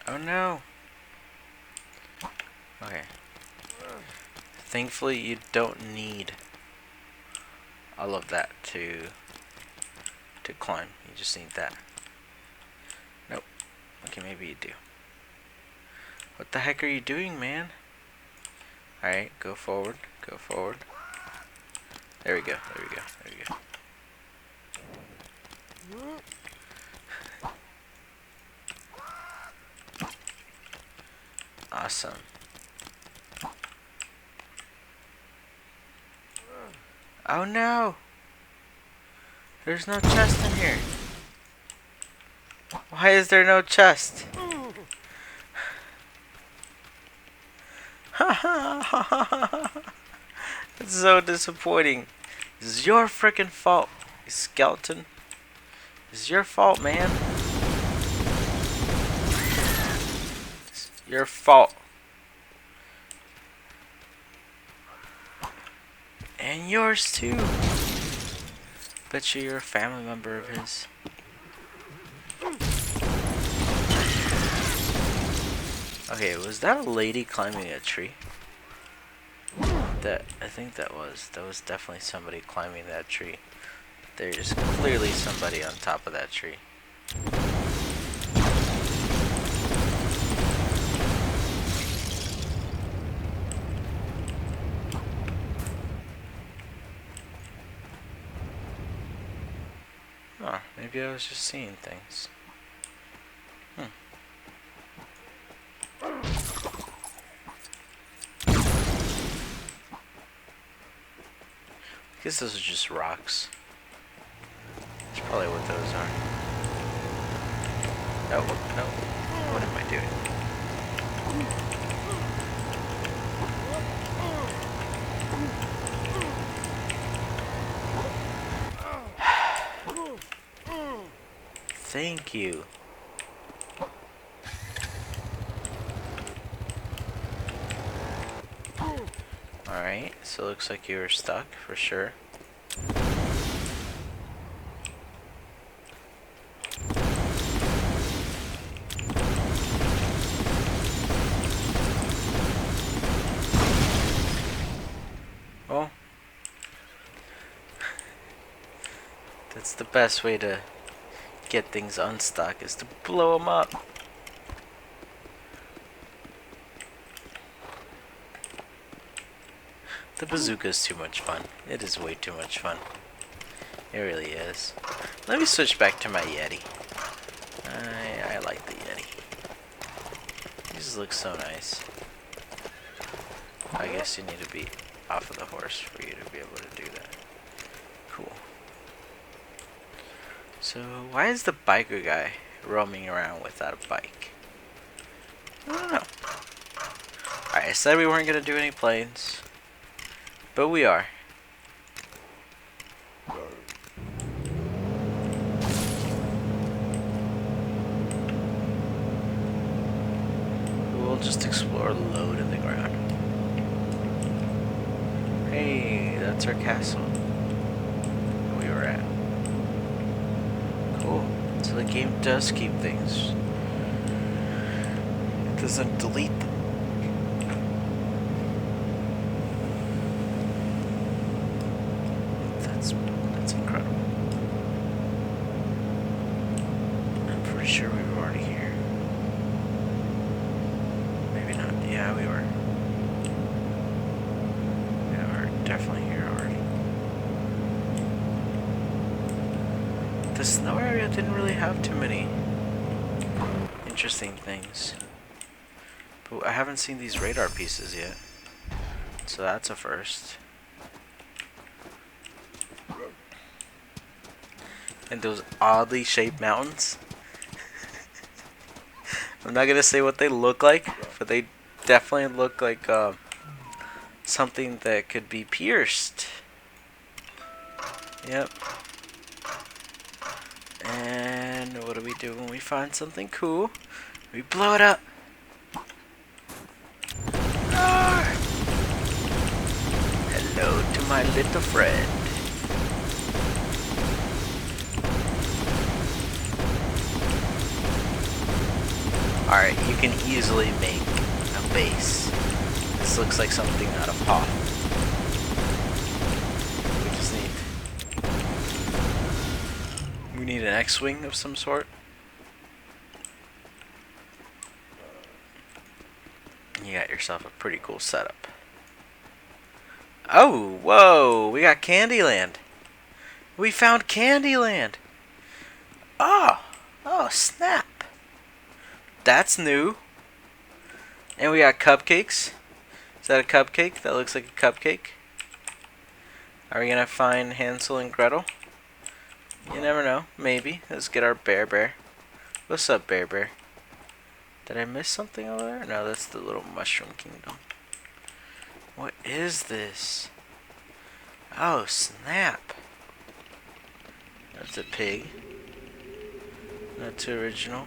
Oh no. Okay. Thankfully, you don't need all of that to climb. You just need that. Nope. Okay, maybe you do. What the heck are you doing, man? Alright, go forward. Go forward. There we go. There we go. There we go. Awesome. Oh no! There's no chest in here. Why is there no chest? It's so disappointing. This is your freaking fault, you skeleton. This is your fault, man. It's your fault. And yours too. Bet you're a family member of his. Okay, was that a lady climbing a tree? I think that was definitely somebody climbing that tree. There's clearly somebody on top of that tree. Oh, maybe I was just seeing things. I guess those are just rocks. That's probably what those are. No, no. What am I doing? Thank you. Alright, so it looks like you were stuck for sure. Well, that's the best way to get things unstuck, is to blow them up. The bazooka is too much fun. It is way too much fun. It really is. Let me switch back to my Yeti. I like the Yeti. These look so nice. I guess you need to be off of the horse for you to be able to do that. Cool. So, why is the biker guy roaming around without a bike? I don't know. Alright, I said we weren't going to do any planes. But we are. We'll just explore low to the ground. Hey, that's our castle we were at. Cool. So the game does keep things. It doesn't delete them. That's incredible. I'm pretty sure we were already here. Maybe not. Yeah, we were. Yeah, we're definitely here already. The snow area didn't really have too many interesting things. But I haven't seen these radar pieces yet. So that's a first. And those oddly shaped mountains. I'm not gonna say what they look like, but they definitely look like something that could be pierced. Yep. And what do we do when we find something cool? We blow it up. Roar! Hello to my little friend. Alright, you can easily make a base. This looks like something out of Hoth. We need an X-Wing of some sort. You got yourself a pretty cool setup. Oh, whoa, we got Candyland. We found Candyland. Oh, snap. That's new. And we got cupcakes. Is that a cupcake? That looks like a cupcake. Are we gonna find Hansel and Gretel? You never know. Maybe. Let's get our bear. What's up, bear? Did I miss something over there? No, that's the little mushroom kingdom. What is this? Oh, snap. That's a pig. Not too original.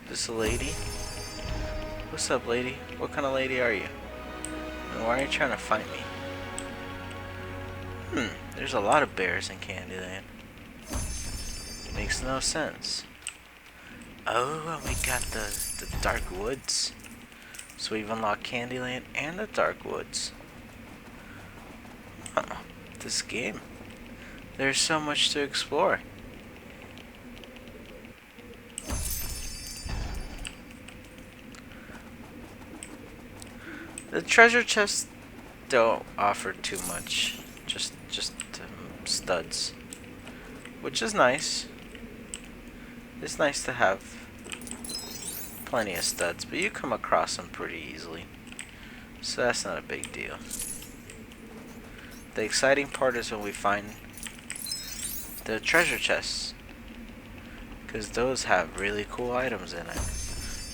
Is this a lady? What's up, lady? What kind of lady are you? And why are you trying to fight me? There's a lot of bears in Candyland. Makes no sense. Oh, and we got the Dark Woods. So we've unlocked Candyland and the Dark Woods. Huh. This game. There's so much to explore. The treasure chests don't offer too much. Just studs. Which is nice. It's nice to have plenty of studs, but you come across them pretty easily. So that's not a big deal. The exciting part is when we find the treasure chests. Because those have really cool items in it.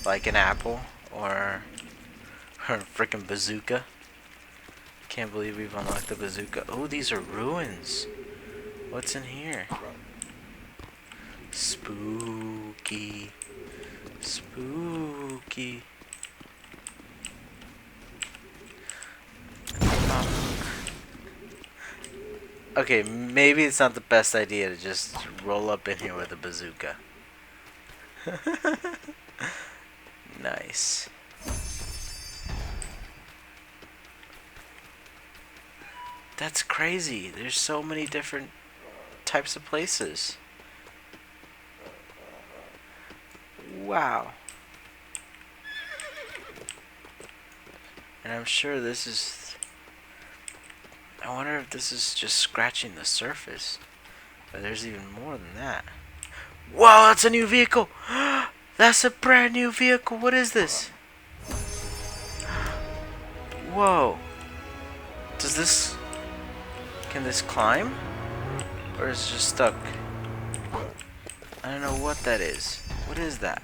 Like an apple or a freaking bazooka. Can't believe we've unlocked the bazooka. Oh, these are ruins. What's in here? Spooky. Spooky. Okay, maybe it's not the best idea to just roll up in here with a bazooka. Nice. That's crazy. There's so many different types of places. Wow. And I'm sure this is... I wonder if this is just scratching the surface. But there's even more than that. Whoa, that's a new vehicle! That's a brand new vehicle. What is this? Whoa. Does this... Can this climb? Or is it just stuck? I don't know what that is. What is that?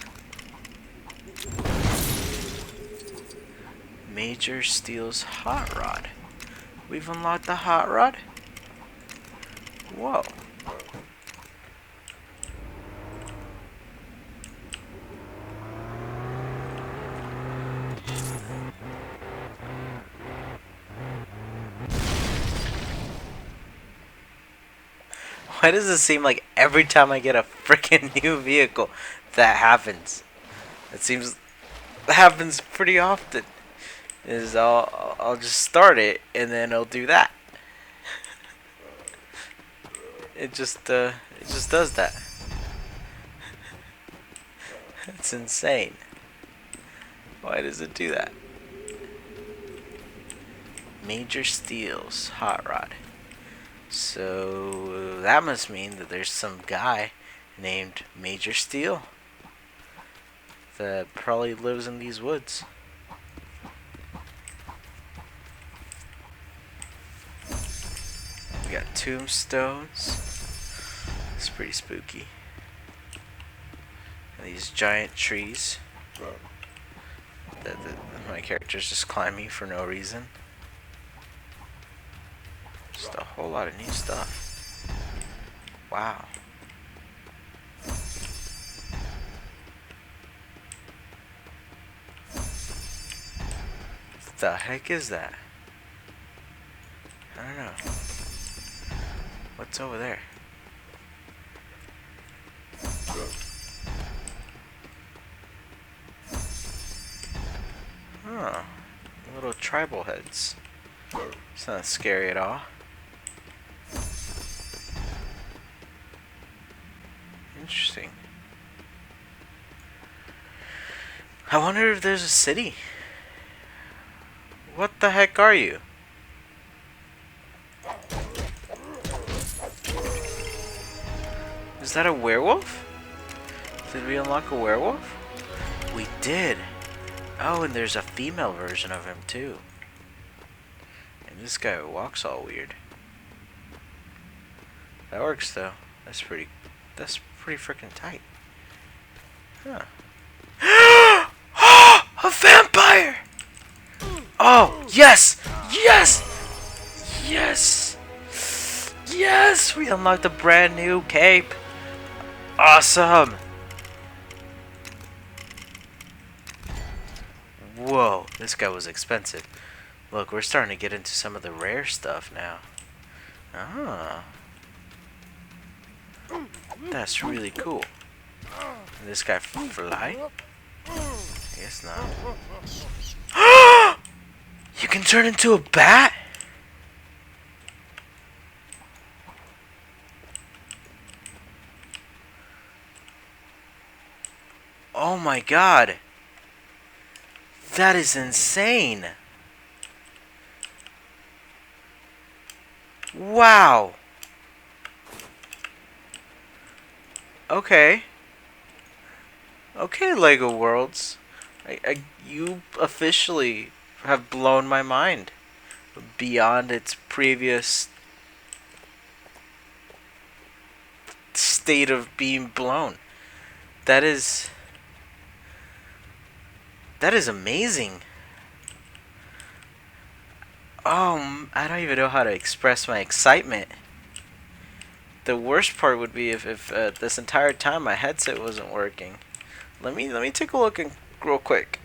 Major Steel's hot rod. We've unlocked the hot rod? Whoa. Why does it seem like every time I get a freaking new vehicle that happens? It seems that happens pretty often. Is I'll just start it and then it'll do that. It just does that. It's insane. Why does it do that? Major Steel's hot rod. So that must mean that there's some guy named Major Steel that probably lives in these woods. We got tombstones. It's pretty spooky. And these giant trees that my character's just climbing for no reason. Just a whole lot of new stuff. Wow. What the heck is that? I don't know. What's over there? Huh. Little tribal heads. It's not scary at all. Interesting. I wonder if there's a city. What the heck are you? Is that a werewolf? Did we unlock a werewolf? We did. Oh, and there's a female version of him too. And this guy walks all weird. That works though. That's pretty freaking tight. Huh. A vampire! Oh, yes! Yes! Yes! Yes! We unlocked a brand new cape. Awesome! Whoa, this guy was expensive. Look, we're starting to get into some of the rare stuff now. Ah. That's really cool. Can this guy fly? I guess not. You can turn into a bat? Oh my god. That is insane. Wow. Okay. Okay, Lego Worlds. You officially have blown my mind beyond its previous state of being blown. That is amazing. I don't even know how to express my excitement. The worst part would be if this entire time my headset wasn't working. Let me take a look real quick.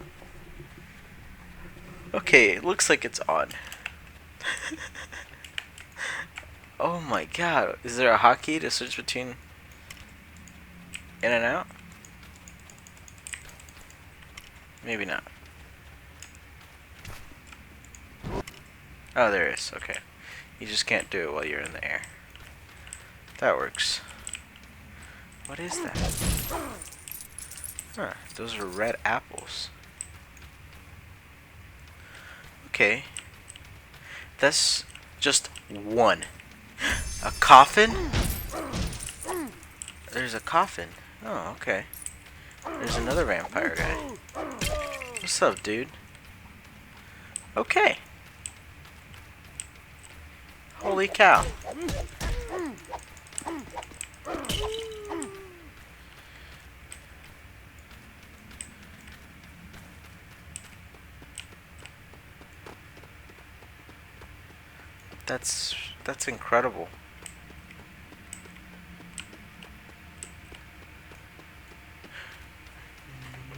Okay, it looks like it's on. Oh my god, is there a hotkey to switch between in and out? Maybe not. Oh, there is. Okay. You just can't do it while you're in the air. That works. What is that? Huh, those are red apples. Okay. That's just one. A coffin? There's a coffin. Oh, okay. There's another vampire guy. What's up, dude? Okay. Holy cow. That's incredible.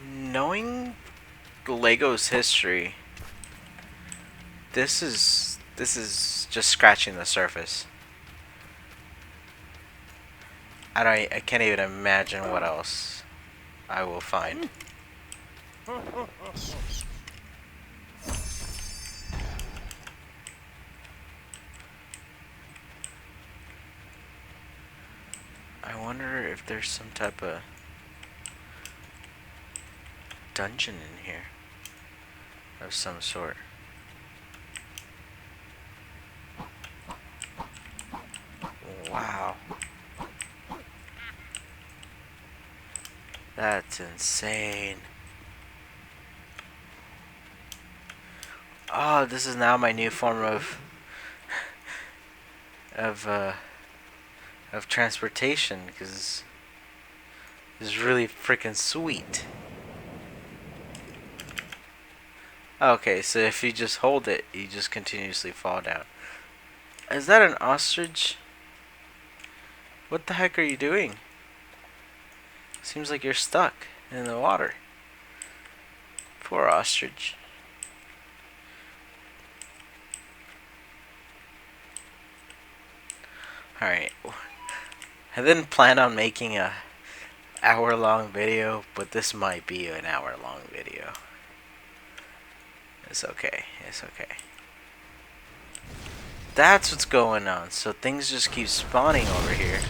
Knowing Lego's history, this is just scratching the surface. I can't even imagine what else I will find. I wonder if there's some type of dungeon in here of some sort. Wow. That's insane. Oh, this is now my new form of transportation, because it's really freaking sweet. Okay, so if you just hold it, you just continuously fall down. Is that an ostrich? What the heck are you doing? Seems like you're stuck in the water. Poor ostrich. Alright. I didn't plan on making a hour-long video, but this might be an hour-long video. It's okay. It's okay. That's what's going on. So things just keep spawning over here,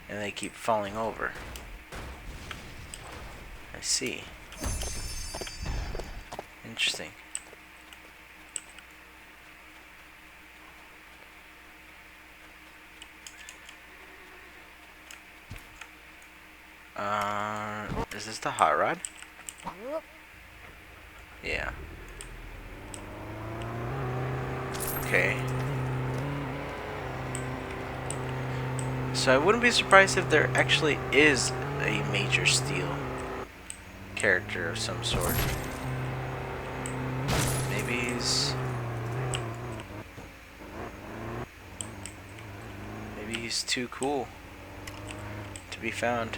and they keep falling over. I see. Interesting. Is this the hot rod? Yeah. Okay. So I wouldn't be surprised if there actually is a Major Steel character of some sort. Maybe he's too cool to be found.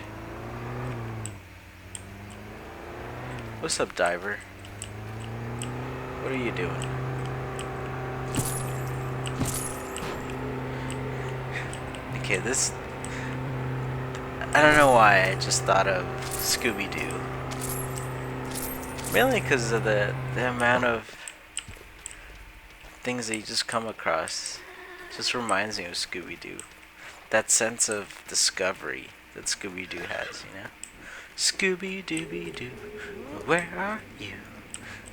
What's up, diver? What are you doing? Okay, this... I don't know why I just thought of Scooby-Doo. Mainly because of the amount of things that you just come across. Just reminds me of Scooby-Doo. That sense of discovery that Scooby-Doo has, you know? Scooby-Dooby-Doo, where are you?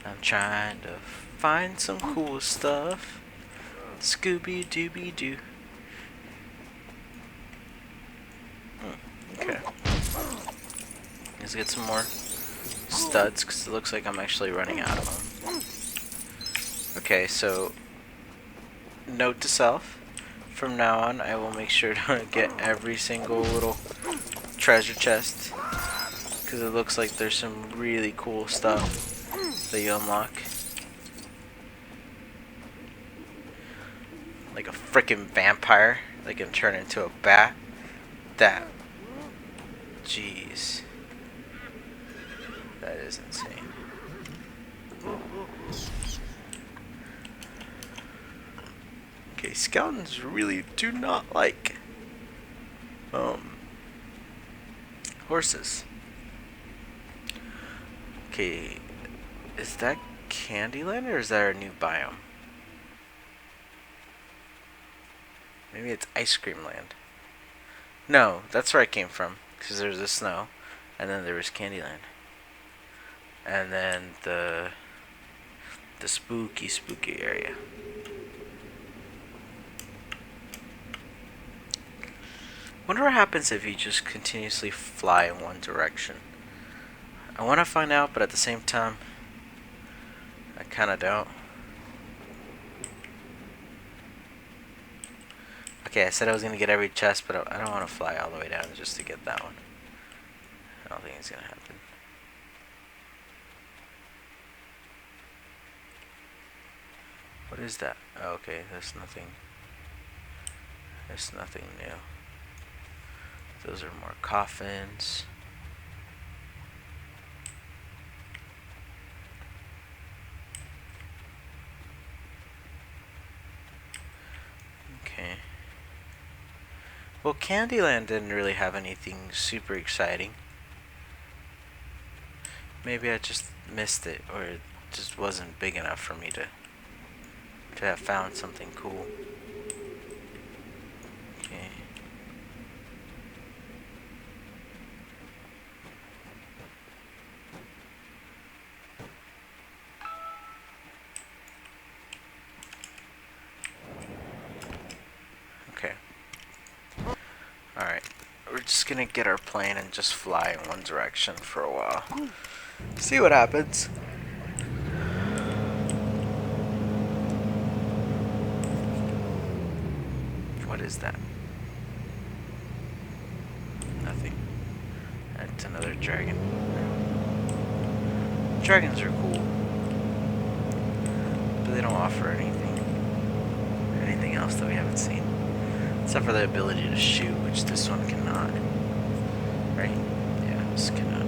I'm trying to find some cool stuff. Scooby-Dooby-Doo. Okay. Let's get some more studs, because it looks like I'm actually running out of them. Okay, so note to self. From now on, I will make sure to get every single little treasure chest, because it looks like there's some really cool stuff that you unlock. Like a freaking vampire that can turn into a bat. That. Jeez. That is insane. Okay, skeletons really do not like horses. Okay, is that Candyland or is that a new biome? Maybe it's Ice Cream Land. No, that's where I came from, because there's the snow, and then there was Candyland, and then the spooky area. Wonder what happens if you just continuously fly in one direction. I want to find out, but at the same time, I kind of don't. Okay, I said I was going to get every chest, but I don't want to fly all the way down just to get that one. I don't think it's going to happen. What is that? Oh, okay, there's nothing. There's nothing new. Those are more coffins. Okay. Well, Candyland didn't really have anything super exciting. Maybe I just missed it, or it just wasn't big enough for me to have found something cool. Okay. Okay. Alright. We're just gonna get our plane and just fly in one direction for a while. See what happens. What is that? Nothing. That's another dragon. Dragons are cool, but they don't offer anything else that we haven't seen. Except for the ability to shoot, which this one cannot. Right? Yeah, this cannot.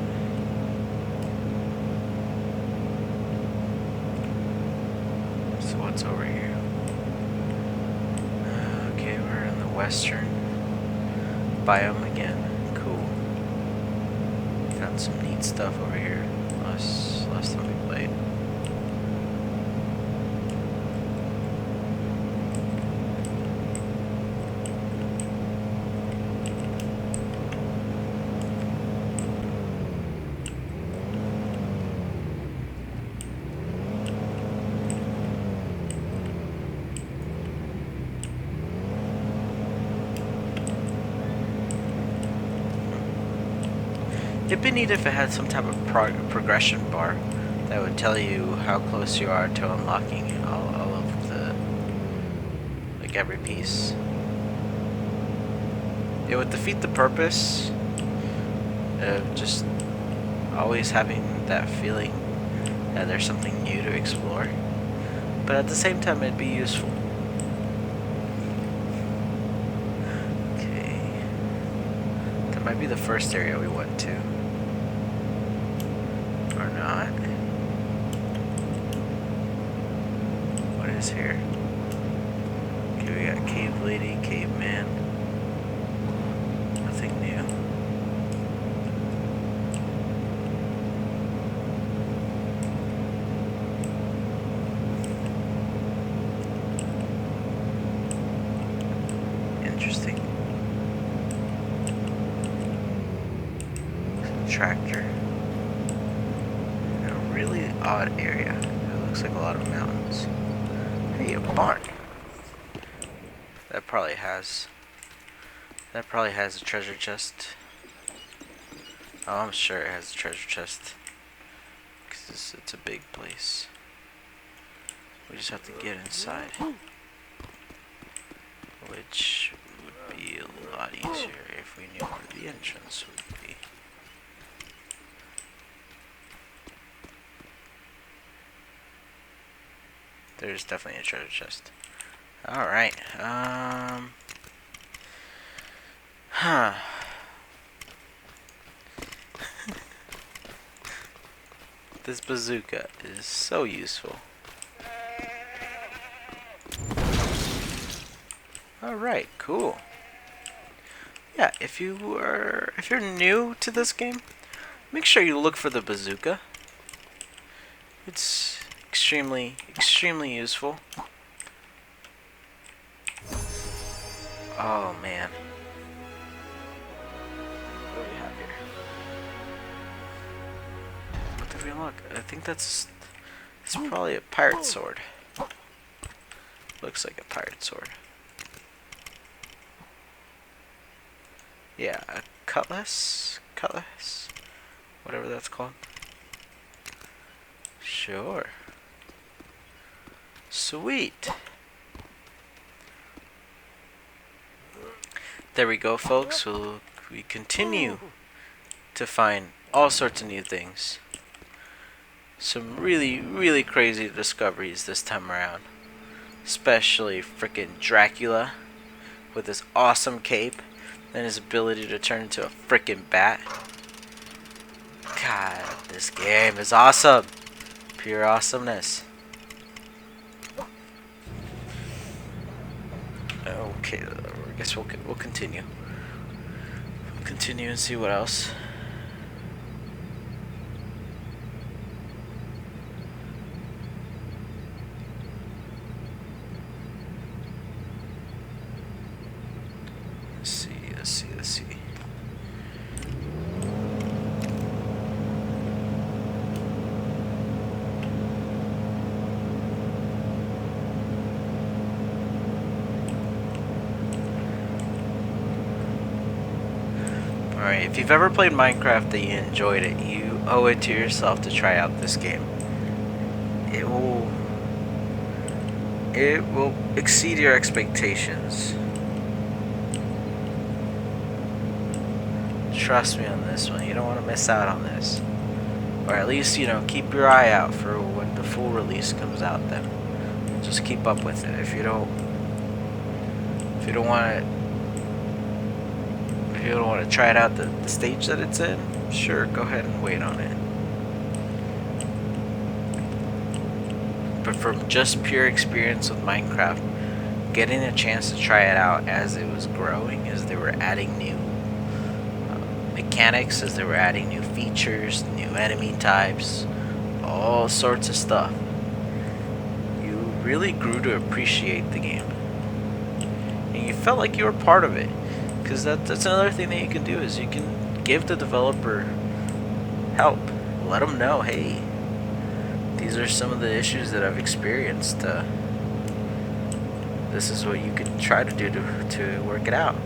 So what's over here? Okay, we're in the western biome again. Cool. Found some neat stuff over here. Last time we played. It'd be neat if it had some type of progression bar that would tell you how close you are to unlocking all of the, like, every piece. It would defeat the purpose of just always having that feeling that there's something new to explore, but at the same time it'd be useful. Okay, that might be the first area we went to. Or not. What is here? Okay, we got cave lady, caveman. Nothing new. Interesting. Tractor. Really odd area. It looks like a lot of mountains. Hey, a barn. That probably has a treasure chest. Oh, I'm sure it has a treasure chest. Because it's a big place. We just have to get inside. Which would be a lot easier if we knew where the entrance would be. There's definitely a treasure chest. Alright, huh. This bazooka is so useful. Alright, cool. Yeah, if you're new to this game, make sure you look for the bazooka. It's extremely useful. Oh man. What do we have here? What did we unlock? I think it's probably a pirate sword. Looks like a pirate sword. Yeah, a cutlass? Whatever that's called. Sure. Sweet. There we go, folks. We continue to find all sorts of new things. Some really, really crazy discoveries this time around. Especially frickin' Dracula with his awesome cape and his ability to turn into a frickin' bat. God, this game is awesome. Pure awesomeness. Okay, I guess we'll continue. We'll continue and see what else. Let's see. Alright, if you've ever played Minecraft and you enjoyed it, you owe it to yourself to try out this game. It will exceed your expectations. Trust me on this one, you don't want to miss out on this. Or at least, keep your eye out for when the full release comes out then. Just keep up with it. If you don't want to try it out the stage that it's in, sure, go ahead and wait on it. But from just pure experience with Minecraft, getting a chance to try it out as it was growing, as they were adding new mechanics, as they were adding new features, new enemy types, all sorts of stuff, you really grew to appreciate the game. And you felt like you were part of it. Because that's another thing that you can do, is you can give the developer help. Let them know, hey, these are some of the issues that I've experienced. This is what you could try to do to work it out.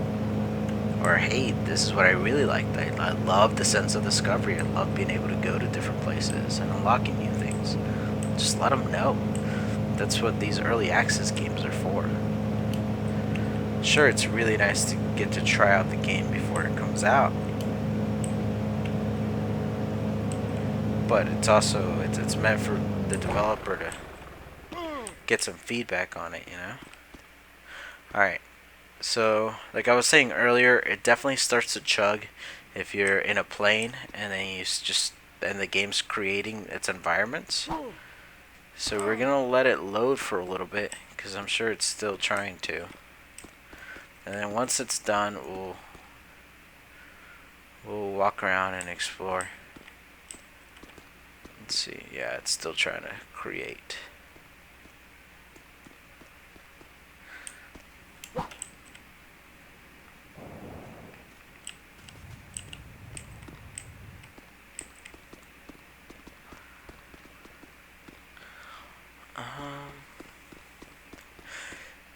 Or, hey, this is what I really liked. I love the sense of discovery. I love being able to go to different places and unlocking new things. Just let them know. That's what these early access games are for. Sure, it's really nice to get to try out the game before it comes out, but it's also it's meant for the developer to get some feedback on it, Alright, so like I was saying earlier, it definitely starts to chug if you're in a plane and then and the game's creating its environments. So we're gonna let it load for a little bit because I'm sure it's still trying to. And then once it's done, we'll walk around and explore. Let's see. Yeah, it's still trying to create.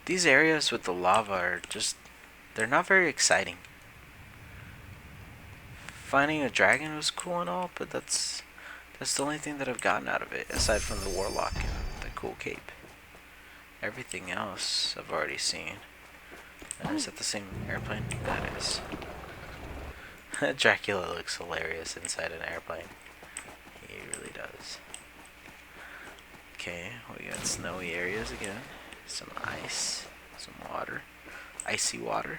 These areas with the lava are they're not very exciting. Finding a dragon was cool and all, but that's the only thing that I've gotten out of it, aside from the warlock and the cool cape. Everything else I've already seen. Is that the same airplane? That is. Dracula looks hilarious inside an airplane. He really does. Okay, we got snowy areas again. Some ice, some water, icy water.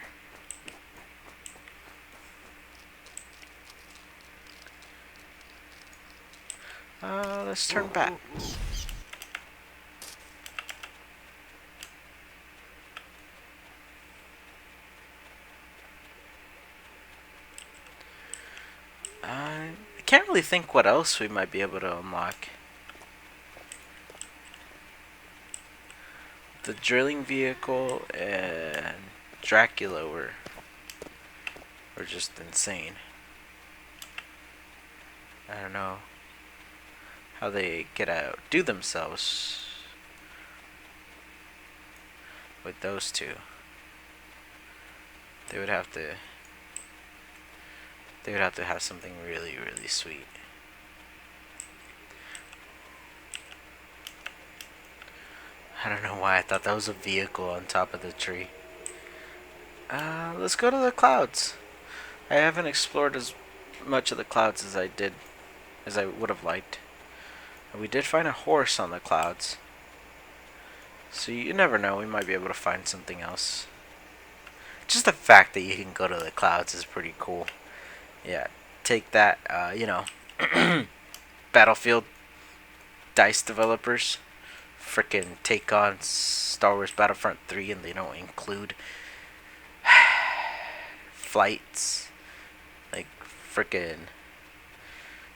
Let's turn back. I can't really think what else we might be able to unlock. The drilling vehicle and Dracula were just insane. I don't know how they get outdo themselves with those two. They would have to have something really, really sweet. I don't know why I thought that was a vehicle on top of the tree. Let's go to the clouds. I haven't explored as much of the clouds as I would have liked. We did find a horse on the clouds. So you never know, we might be able to find something else. Just the fact that you can go to the clouds is pretty cool. Yeah, take that, Battlefield DICE developers. Frickin' take on Star Wars Battlefront 3 and they don't include flights. Like, frickin'.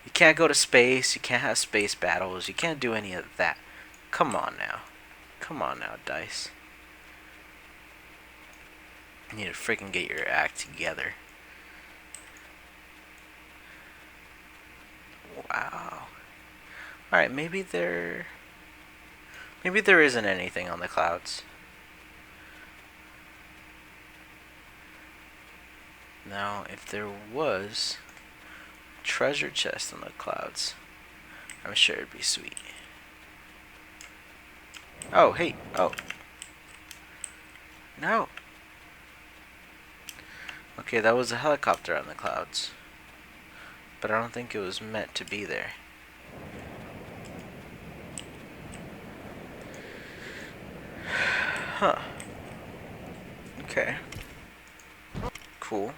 You can't go to space, you can't have space battles, you can't do any of that. Come on now. Come on now, DICE. You need to freaking get your act together. Wow. Alright, maybe there isn't anything on the clouds. Now, if there was treasure chest on the clouds, I'm sure it'd be sweet. Oh, hey. Oh. No. Okay, that was a helicopter on the clouds. But I don't think it was meant to be there. Huh. Okay. Cool.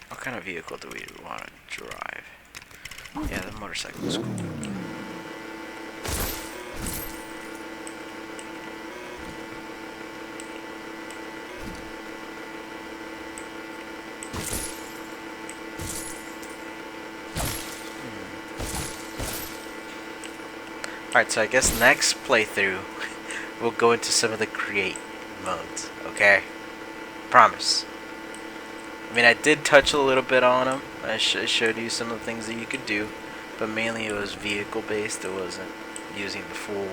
What kind of vehicle do we want to drive? Yeah, the motorcycle is cool. Alright, so I guess next playthrough we'll go into some of the create modes, okay? Promise. I mean, I did touch a little bit on them. I showed you some of the things that you could do, but mainly it was vehicle based. It wasn't using the full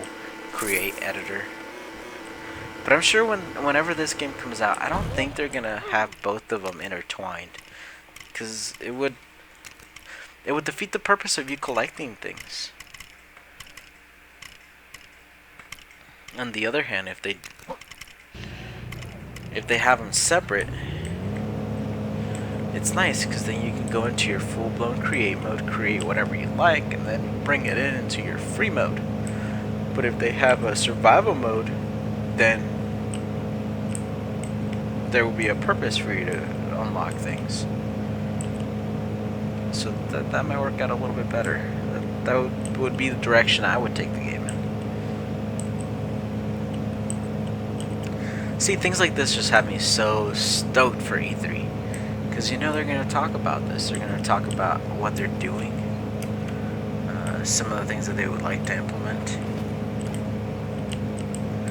create editor. But I'm sure whenever this game comes out, I don't think they're gonna have both of them intertwined, because it would defeat the purpose of you collecting things. On the other hand, if they have them separate, it's nice because then you can go into your full-blown create mode, create whatever you like, and then bring it into your free mode. But if they have a survival mode, then there will be a purpose for you to unlock things. So that might work out a little bit better. That would be the direction I would take the game in. See, things like this just have me so stoked for E3. Because you know they're going to talk about this. They're going to talk about what they're doing. Some of the things that they would like to implement.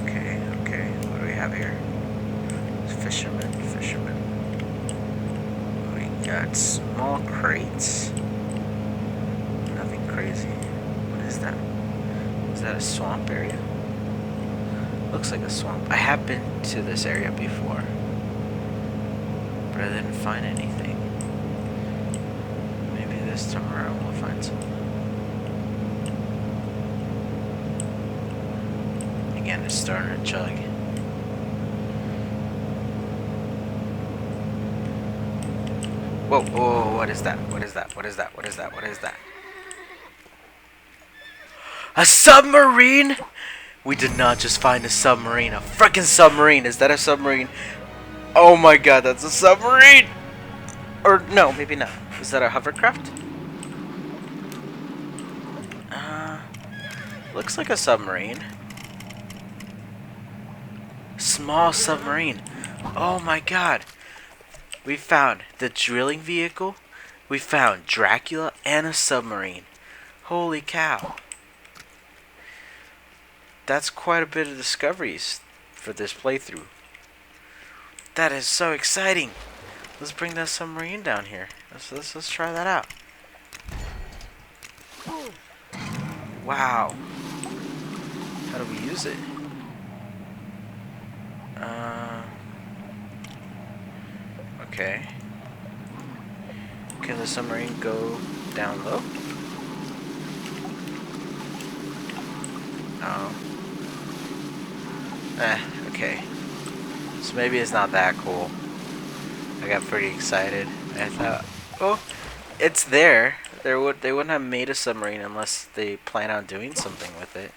Okay. What do we have here? Fisherman. We got small crates. Nothing crazy. What is that? Is that a swamp area? Looks like a swamp. I have been to this area before, but I didn't find anything. Maybe this tomorrow we'll find something. Again, it's starting to chug. Whoa, what is that? What is that? A submarine? We did not just find a submarine, a frickin' submarine. Is that a submarine? Oh my god, that's a submarine! Or no, maybe not. Is that a hovercraft? Looks like a submarine. Small submarine. Oh my god. We found the drilling vehicle, we found Dracula, and a submarine. Holy cow. That's quite a bit of discoveries for this playthrough. That is so exciting. Let's bring that submarine down here. Let's try that out. Wow. How do we use it? Okay. Can the submarine go down low? Oh. Okay. So maybe it's not that cool. I got pretty excited. I thought, oh, it's there. They wouldn't have made a submarine unless they plan on doing something with it.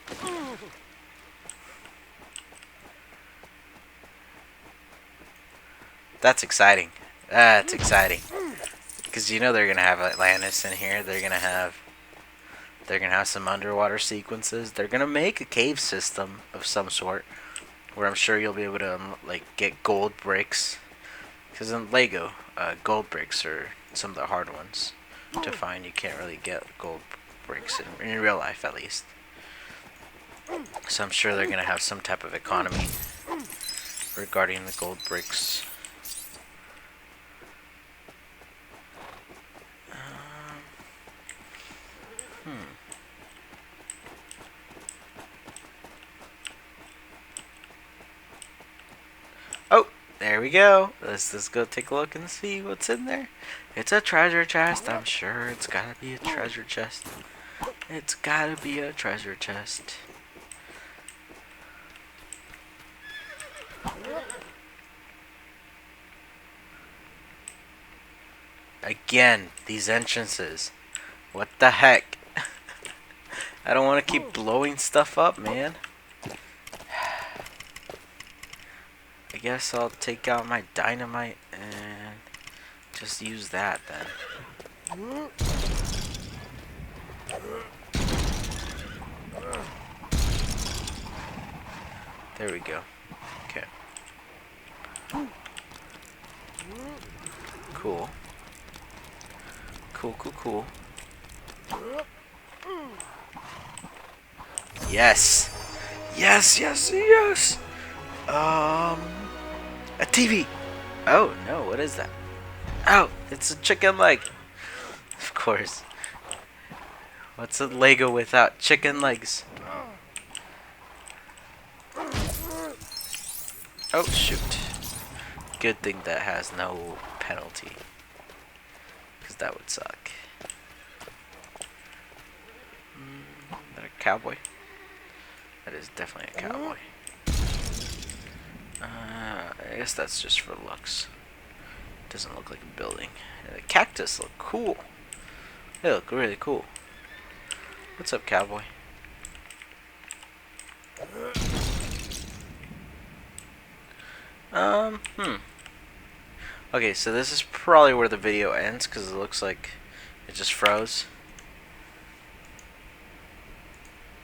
That's exciting. That's exciting. Because you know they're gonna have Atlantis in here. They're gonna have some underwater sequences. They're gonna make a cave system of some sort, where I'm sure you'll be able to like get gold bricks. Because in Lego, gold bricks are some of the hard ones to find. You can't really get gold bricks in real life, at least. So I'm sure they're gonna have some type of economy regarding the gold bricks. Oh, there we go. Let's go take a look and see what's in there. It's a treasure chest. I'm sure it's gotta be a treasure chest. It's gotta be a treasure chest. Again, these entrances. What the heck? I don't want to keep blowing stuff up, man. I guess I'll take out my dynamite and just use that then. There we go. Okay. Cool. Cool. Yes! Yes! A TV! Oh, no, what is that? Oh, it's a chicken leg! Of course. What's a Lego without chicken legs? Oh, shoot. Good thing that has no penalty. Because that would suck. Is that a cowboy? That is definitely a cowboy. I guess that's just for looks. Doesn't look like a building. The cactus look cool. They look really cool. What's up, cowboy? Okay, so this is probably where the video ends because it looks like it just froze.